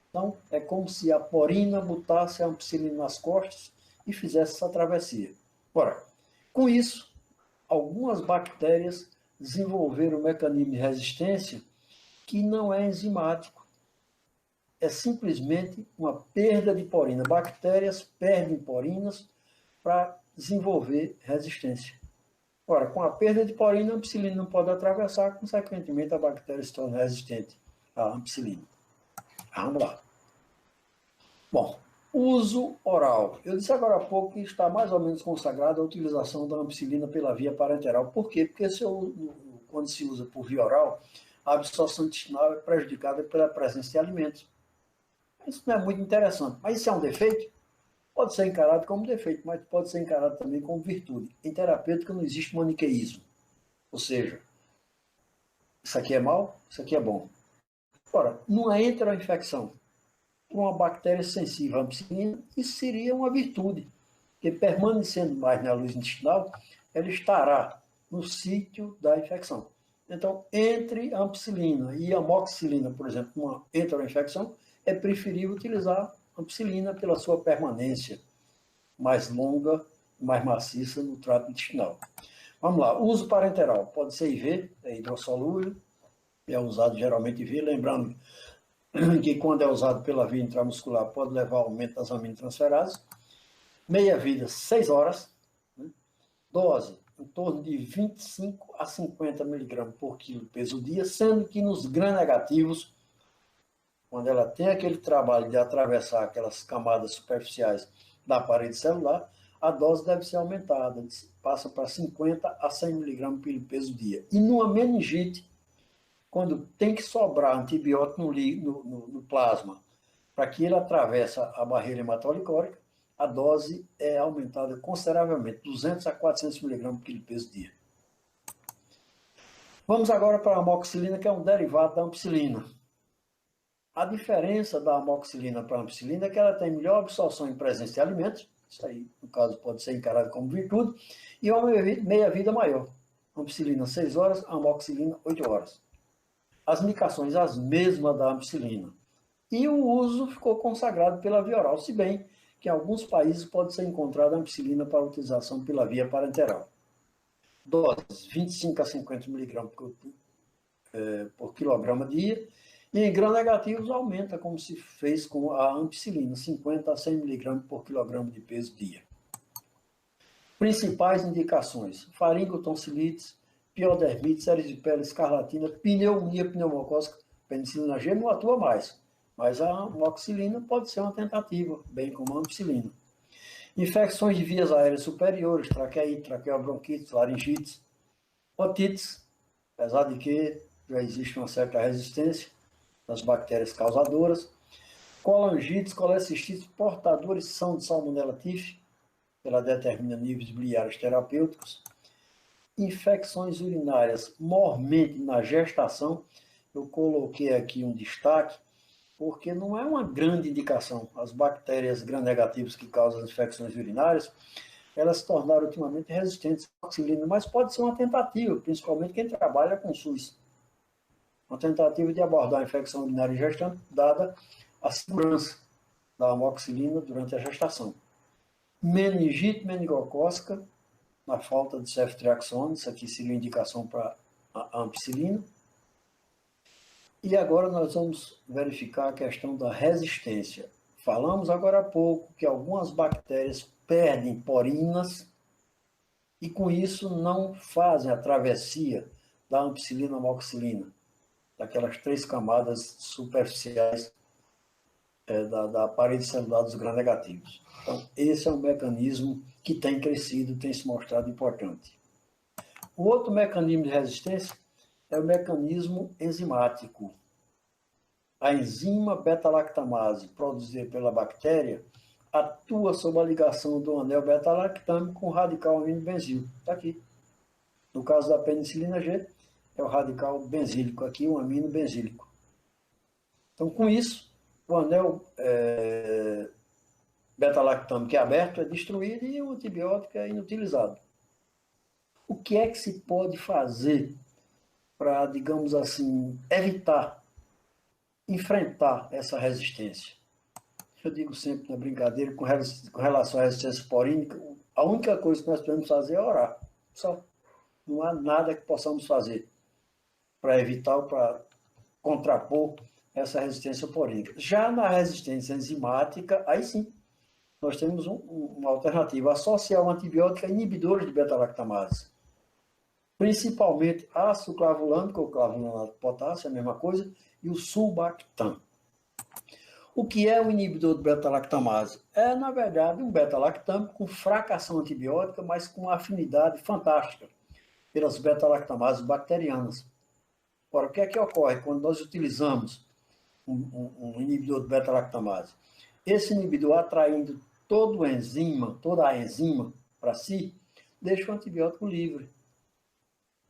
Então, é como se a porina botasse a ampicilina nas costas e fizesse essa travessia. Ora, com isso, algumas bactérias desenvolveram um mecanismo de resistência que não é enzimático. É simplesmente uma perda de porina. Bactérias perdem porinas para desenvolver resistência. Ora, com a perda de porina, a ampicilina não pode atravessar, consequentemente a bactéria se torna resistente à ampicilina. Vamos lá. Bom, uso oral. Eu disse agora há pouco que está mais ou menos consagrada a utilização da ampicilina pela via parenteral. Por quê? Porque quando se usa por via oral, a absorção intestinal é prejudicada pela presença de alimentos. Isso não é muito interessante, mas isso é um defeito? Pode ser encarado como defeito, mas pode ser encarado também como virtude. Em terapêutica não existe maniqueísmo. Ou seja, isso aqui é mal, isso aqui é bom. Ora, numa enteroinfecção por uma bactéria sensível à ampicilina, isso seria uma virtude, porque permanecendo mais na luz intestinal, ela estará no sítio da infecção. Então, entre a ampicilina e a amoxicilina, por exemplo, uma enteroinfecção, é preferível utilizar a ampicilina pela sua permanência mais longa, mais maciça no trato intestinal. Vamos lá, uso parenteral, pode ser IV, é hidrossolúvel, é usado geralmente IV, lembrando que quando é usado pela via intramuscular pode levar ao aumento das aminotransferases. Meia-vida, 6 horas. Né? Dose, em torno de 25 a 50 mg por quilo peso dia, sendo que nos gram-negativos, quando ela tem aquele trabalho de atravessar aquelas camadas superficiais da parede celular, a dose deve ser aumentada, passa para 50 a 100 mg por peso dia. E numa meningite, quando tem que sobrar antibiótico no plasma para que ele atravesse a barreira hematolicórica, a dose é aumentada consideravelmente, 200 a 400 mg por quilo peso dia. Vamos agora para a amoxicilina, que é um derivado da ampicilina. A diferença da amoxicilina para a ampicilina é que ela tem melhor absorção em presença de alimentos, isso aí, no caso, pode ser encarado como virtude, e uma meia-vida maior. Ampicilina 6 horas, amoxicilina 8 horas. As indicações as mesmas da ampicilina. E o uso ficou consagrado pela via oral, se bem que em alguns países pode ser encontrada ampicilina para utilização pela via parenteral. Doses 25 a 50 mg por quilograma dia, e em gram-negativos aumenta, como se fez com a ampicilina, 50 a 100 mg por quilograma de peso dia. Principais indicações: faringotonsilites, piodermite, erisipela, escarlatina, pneumonia pneumocócica. Penicilina G não atua mais, mas a amoxicilina pode ser uma tentativa, bem como a ampicilina. Infecções de vias aéreas superiores, traqueite, traqueobronquite, laringites, otites, apesar de que já existe uma certa resistência das bactérias causadoras, colangites, colecistites, portadores são de Salmonella typhi, ela determina níveis biliares terapêuticos, infecções urinárias, mormente na gestação. Eu coloquei aqui um destaque, porque não é uma grande indicação. As bactérias gram-negativas que causam as infecções urinárias, elas se tornaram ultimamente resistentes à amoxicilina, mas pode ser uma tentativa, principalmente quem trabalha com SUS. Uma tentativa de abordar a infecção urinária em gestante, dada a segurança da amoxicilina durante a gestação. Meningite meningocócica, na falta de ceftriaxona, isso aqui seria indicação para a ampicilina. E agora nós vamos verificar a questão da resistência. Falamos agora há pouco que algumas bactérias perdem porinas e com isso não fazem a travessia da ampicilina-amoxicilina, daquelas 3 camadas superficiais da parede celular dos gram-negativos. Então, esse é um mecanismo que tem crescido, tem se mostrado importante. O outro mecanismo de resistência é o mecanismo enzimático. A enzima beta-lactamase, produzida pela bactéria, atua sob a ligação do anel beta-lactâmico com o radical amino-benzílico. Está aqui. No caso da penicilina G, é o radical benzílico, aqui um amino benzílico. Então, com isso, o anel beta-lactâmico é aberto, é destruído e o antibiótico é inutilizado. O que é que se pode fazer para, digamos assim, evitar, enfrentar essa resistência? Eu digo sempre na brincadeira, com relação à resistência porínica, a única coisa que nós podemos fazer é orar. Só. Não há nada que possamos fazer para evitar ou para contrapor essa resistência porínica. Já na resistência enzimática, aí sim, nós temos uma alternativa, associar o antibiótico a inibidores de beta-lactamase. Principalmente ácido clavulânico, ou clavulanato de potássio, é a mesma coisa, e o sulbactam. O que é o inibidor de beta-lactamase? É, na verdade, um beta-lactâmico com fraca ação antibiótica, mas com uma afinidade fantástica pelas beta-lactamases bacterianas. Ora, o que é que ocorre quando nós utilizamos um inibidor de beta-lactamase? Esse inibidor, atraindo toda a enzima para si, deixa o antibiótico livre.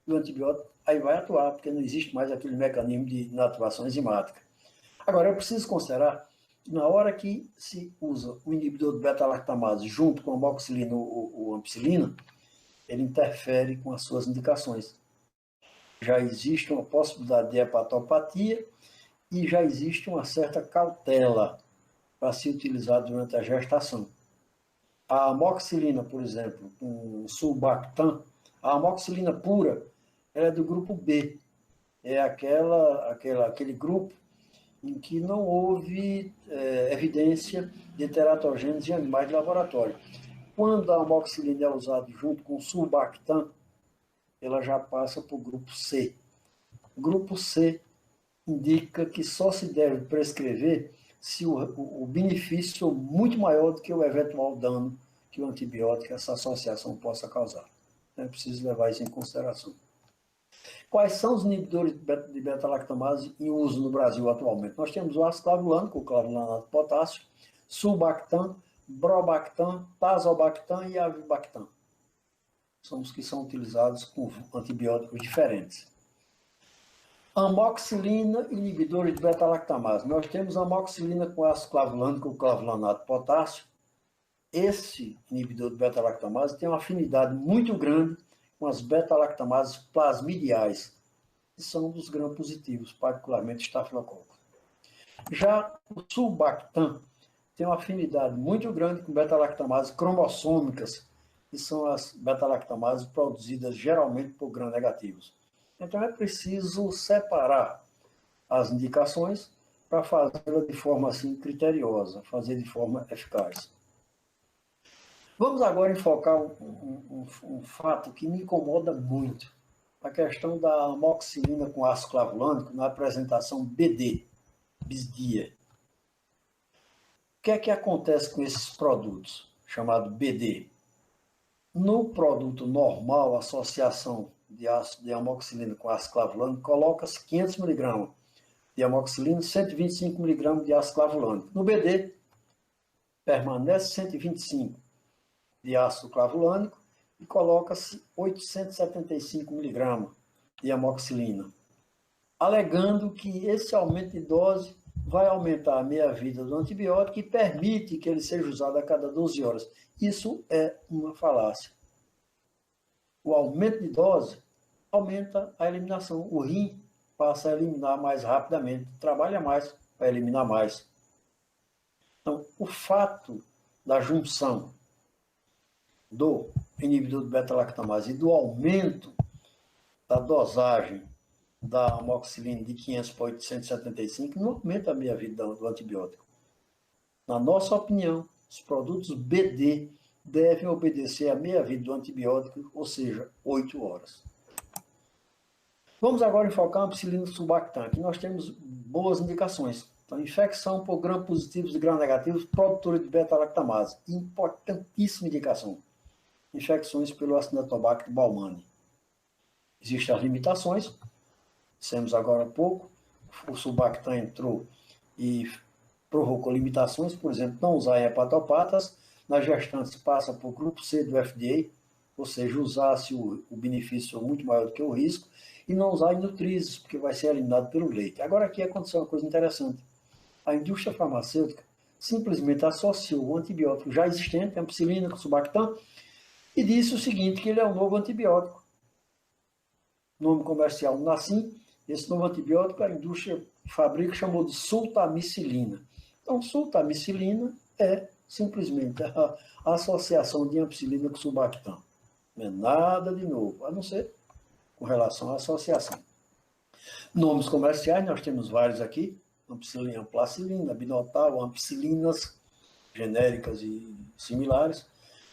E o antibiótico aí vai atuar, porque não existe mais aquele mecanismo de atuação enzimática. Agora, é preciso considerar que na hora que se usa o inibidor de beta-lactamase junto com a amoxicilina ou ampicilina, ele interfere com as suas indicações. Já existe uma possibilidade de hepatopatia e já existe uma certa cautela para se utilizar durante a gestação. A amoxicilina, por exemplo, com sulbactam, a amoxicilina pura, ela é do grupo B. É aquele grupo em que não houve evidência de teratogênese em animais de laboratório. Quando a amoxicilina é usada junto com o sulbactam, ela já passa para o grupo C. O grupo C indica que só se deve prescrever se o benefício for muito maior do que o eventual dano que o antibiótico, essa associação, possa causar. É preciso levar isso em consideração. Quais são os inibidores de beta-lactamase em uso no Brasil atualmente? Nós temos o ácido clavulânico, o clavulanato de potássio, sulbactam, brobactam, tazobactam e avibactam. São os que são utilizados com antibióticos diferentes. Amoxicilina, inibidores de beta-lactamase. Nós temos a amoxicilina com ácido clavulânico, o clavulanato de potássio. Esse inibidor de beta-lactamase tem uma afinidade muito grande com as beta-lactamases plasmidiais, que são dos gram-positivos, particularmente estafilococcus. Já o sulbactam tem uma afinidade muito grande com beta-lactamases cromossômicas, que são as beta-lactamases produzidas geralmente por gram-negativos. Então é preciso separar as indicações para fazê-la de forma assim criteriosa, fazer de forma eficaz. Vamos agora enfocar um fato que me incomoda muito, a questão da amoxicilina com ácido clavulânico na apresentação BD, bisdia. O que é que acontece com esses produtos, chamado BD? No produto normal, a associação de ácido de amoxicilina com ácido clavulânico, coloca-se 500 mg de amoxicilina, 125 mg de ácido clavulânico. No BD, permanece 125 de ácido clavulânico e coloca-se 875 mg de amoxicilina, alegando que esse aumento de dose vai aumentar a meia-vida do antibiótico e permite que ele seja usado a cada 12 horas. Isso é uma falácia. O aumento de dose aumenta a eliminação. O rim passa a eliminar mais rapidamente, trabalha mais para eliminar mais. Então, o fato da junção do inibidor de beta-lactamase e do aumento da dosagem da amoxicilina de 500 para 875 não aumenta a meia-vida do antibiótico. Na nossa opinião, os produtos BD devem obedecer à meia-vida do antibiótico, ou seja, 8 horas. Vamos agora enfocar a ampicilina sulbactam, que nós temos boas indicações. Então, infecção por gram-positivos e gram-negativos, produtora de beta-lactamase. Importantíssima indicação. Infecções pelo Acinetobacter baumannii. Existem as limitações, dissemos agora há pouco, o sulbactam entrou e provocou limitações, por exemplo, não usar em hepatopatas, nas gestantes passa por grupo C do FDA, ou seja, usar-se o benefício muito maior do que o risco, e não usar em nutrizes, porque vai ser eliminado pelo leite. Agora aqui aconteceu uma coisa interessante. A indústria farmacêutica simplesmente associou o antibiótico já existente, a ampicilina com sulbactam, e disse o seguinte, que ele é um novo antibiótico. Nome comercial Nassim, esse novo antibiótico a indústria fabrica chamou de sultamicilina. Então, sultamicilina é simplesmente a associação de ampicilina com sulbactam. Não é nada de novo, a não ser com relação à associação. Nomes comerciais, nós temos vários aqui, ampicilina, amplacilina, binotal, ampicilinas genéricas e similares,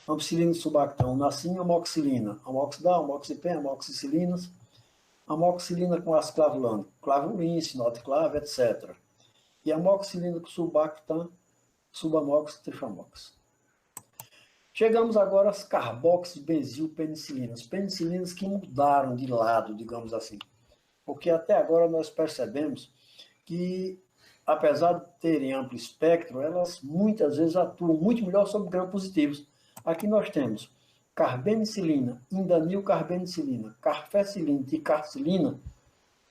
ampicilina sulbactam, Nassim, amoxicilina, amoxidal, amoxipem, amoxicilinas, amoxicilina com ácido clavulânico, clavulin, sinoticlav, etc. E amoxicilina com sulbactam, subamox, trifamox. Chegamos agora às carboxibenzilpenicilinas, penicilinas que mudaram de lado, digamos assim. Porque até agora nós percebemos que, apesar de terem amplo espectro, elas muitas vezes atuam muito melhor sobre gram-positivos. Aqui nós temos carbenicilina, indanilcarbenicilina, carfecilina e ticarcilina,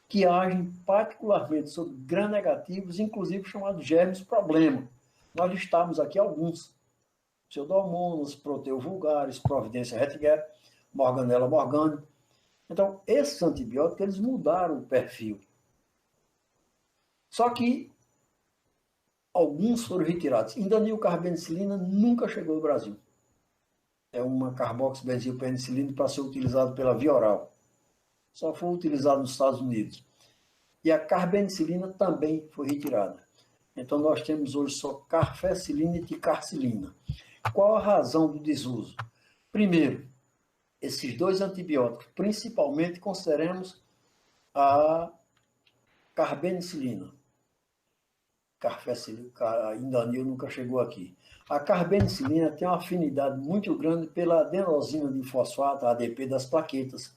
que agem particularmente sobre gram-negativos, inclusive chamados germes problema. Nós listamos aqui alguns. Pseudomonas, proteovulgares, Providência retiger, Morganella morgana. Então, esses antibióticos, eles mudaram o perfil. Só que alguns foram retirados. Indanilcarbenicilina nunca chegou ao Brasil. É uma carboxibenzilpenicilina para ser utilizado pela via oral. Só foi utilizado nos Estados Unidos. E a carbenicilina também foi retirada. Então, nós temos hoje só carfecilina e ticarcilina. Qual a razão do desuso? Primeiro, esses dois antibióticos, principalmente consideremos a carbenicilina. A indanil nunca chegou aqui. A carbenicilina tem uma afinidade muito grande pela adenosina de fosfato, ADP, das plaquetas.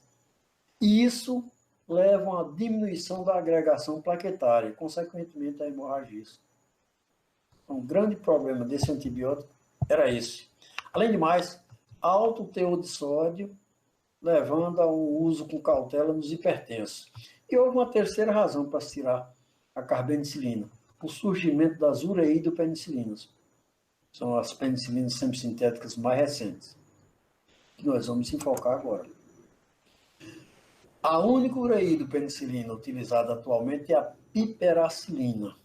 E isso leva a uma diminuição da agregação plaquetária, consequentemente a hemorragia. Um grande problema desse antibiótico era esse. Além de mais, alto teor de sódio, levando a um uso com cautela nos hipertensos. E houve uma terceira razão para se tirar a carbenicilina, o surgimento das ureidopenicilinas. São as penicilinas semissintéticas mais recentes, que nós vamos enfocar agora. A única ureidopenicilina utilizada atualmente é a piperacilina.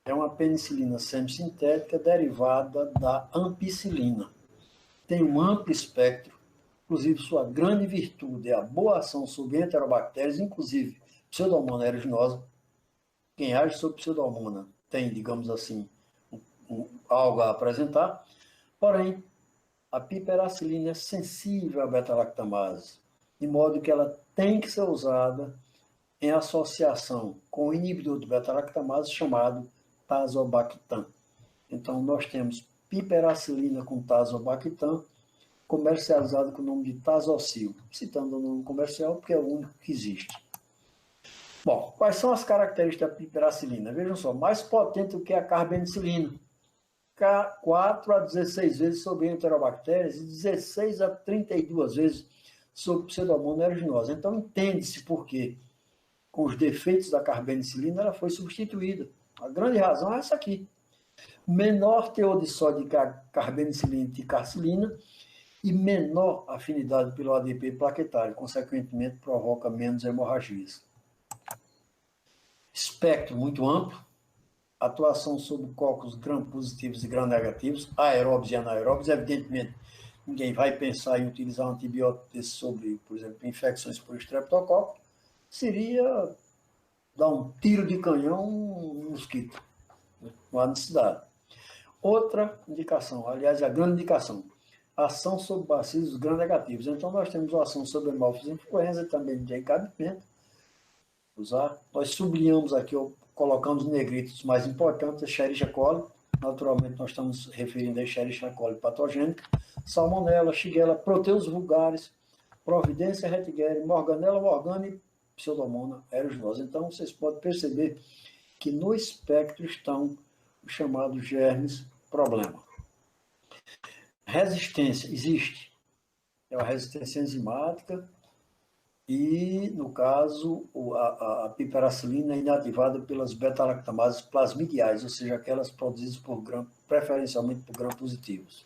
é uma penicilina semissintética derivada da ampicilina. Tem um amplo espectro, inclusive sua grande virtude é a boa ação sobre enterobactérias, inclusive Pseudomonas aeruginosa. Quem age sobre Pseudomonas tem, digamos assim, algo a apresentar, porém, a piperacilina é sensível à beta-lactamase, de modo que ela tem que ser usada em associação com o inibidor de beta-lactamase chamado tazobactam. Então, nós temos piperacilina com tazobactam, comercializado com o nome de Tazocil, citando o nome comercial porque é o único que existe. Bom, quais são as características da piperacilina? Vejam só, mais potente do que a carbenicilina. 4 a 16 vezes sobre enterobactérias e 16 a 32 vezes sobre Pseudomonas aeruginosa. Então, entende-se por quê. Com os defeitos da carbenicilina, ela foi substituída. A grande razão é essa aqui. Menor teor de sódio de carbenicilina e ticarcilina e menor afinidade pelo ADP plaquetário, consequentemente provoca menos hemorragias. Espectro muito amplo, atuação sobre cocos gram-positivos e gram-negativos, aeróbios e anaeróbios. Evidentemente, ninguém vai pensar em utilizar um antibiótico sobre, por exemplo, infecções por estreptococo. Seria dar um tiro de canhão no mosquito. Não há necessidade. Outra indicação, aliás, a grande indicação, ação sobre bacilos gram-negativos. Então, nós temos a ação sobre hemófilos influenza, também de encabimento. Nós sublinhamos aqui, colocamos negritos os mais importantes, Escherichia coli, naturalmente nós estamos referindo a Escherichia coli patogênica, Salmonella, Shigella, Proteus vulgaris, Providência retigere, Morganella morgana e Pseudomonas aeruginosa. Então, vocês podem perceber que no espectro estão os chamados germes problema. Resistência existe. É uma resistência enzimática e, no caso, a piperacilina é inativada pelas beta-lactamases plasmidiais, ou seja, aquelas produzidas por preferencialmente por gram-positivos.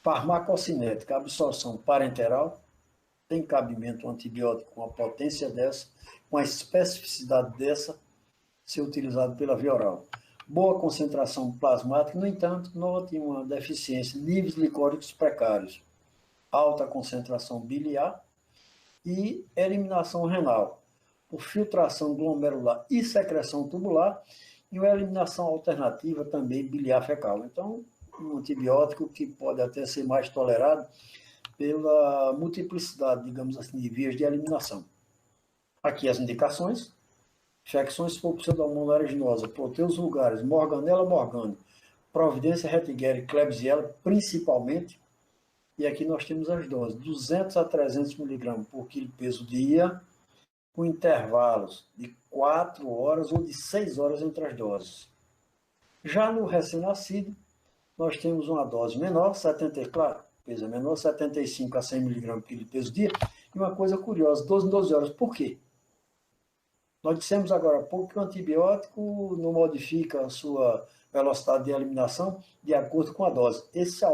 Farmacocinética, absorção parenteral, tem cabimento um antibiótico com a potência dessa, com a especificidade dessa, ser utilizado pela via oral. Boa concentração plasmática, no entanto, note uma deficiência, níveis glicóricos precários, alta concentração biliar e eliminação renal, por filtração glomerular e secreção tubular, e uma eliminação alternativa também biliar fecal. Então, um antibiótico que pode até ser mais tolerado pela multiplicidade, digamos assim, de vias de eliminação. Aqui as indicações: infecções por Pseudomonas aeruginosa, Proteus vulgaris, Morganella morgana, Providência retigere, Klebsiella principalmente. E aqui nós temos as doses, 200 a 300 mg por quilo peso dia, com intervalos de 4 horas ou de 6 horas entre as doses. Já no recém-nascido, nós temos uma dose menor, 70, claro, peso menor, 75 a 100 mg por quilo peso dia. E uma coisa curiosa, 12 em 12 horas. Por quê? Nós dissemos agora há pouco que o antibiótico não modifica a sua velocidade de eliminação de acordo com a dose. Esse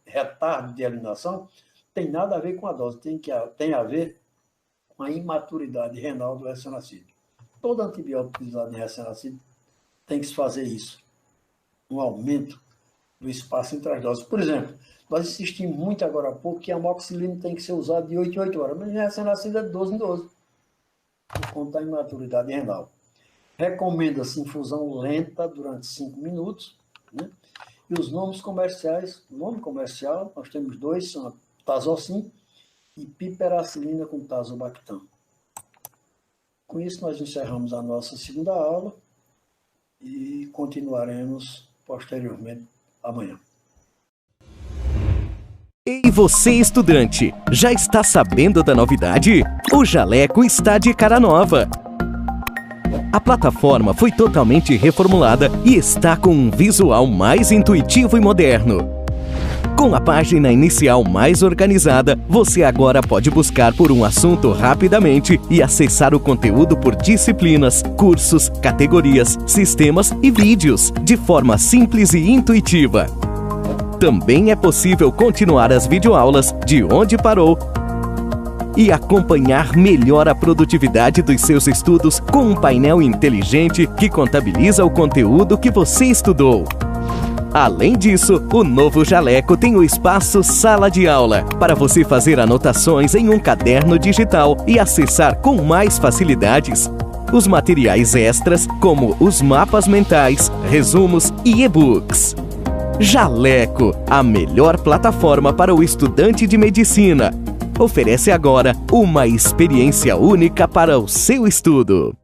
retardo de eliminação tem nada a ver com a dose, tem a ver com a imaturidade renal do recém-nascido. Todo antibiótico utilizado em recém-nascido tem que se fazer isso, um aumento do espaço entre as doses. Por exemplo, nós insistimos muito agora há pouco que a amoxicilina tem que ser usada de 8 em 8 horas, mas em recém-nascido é de 12 em 12, por conta da imaturidade renal. Recomenda-se infusão lenta durante 5 minutos, né? E os nomes comerciais, nome comercial, nós temos 2, são a Tazocil e piperacilina com tazobactam. Com isso, nós encerramos a nossa segunda aula e continuaremos posteriormente amanhã. Ei, você estudante, já está sabendo da novidade? O Jaleco está de cara nova. A plataforma foi totalmente reformulada e está com um visual mais intuitivo e moderno. Com a página inicial mais organizada, você agora pode buscar por um assunto rapidamente e acessar o conteúdo por disciplinas, cursos, categorias, sistemas e vídeos, de forma simples e intuitiva. Também é possível continuar as videoaulas de onde parou e acompanhar melhor a produtividade dos seus estudos com um painel inteligente que contabiliza o conteúdo que você estudou. Além disso, o novo Jaleco tem o espaço Sala de Aula, para você fazer anotações em um caderno digital e acessar com mais facilidades os materiais extras, como os mapas mentais, resumos e e-books. Jaleco, a melhor plataforma para o estudante de medicina. Oferece agora uma experiência única para o seu estudo.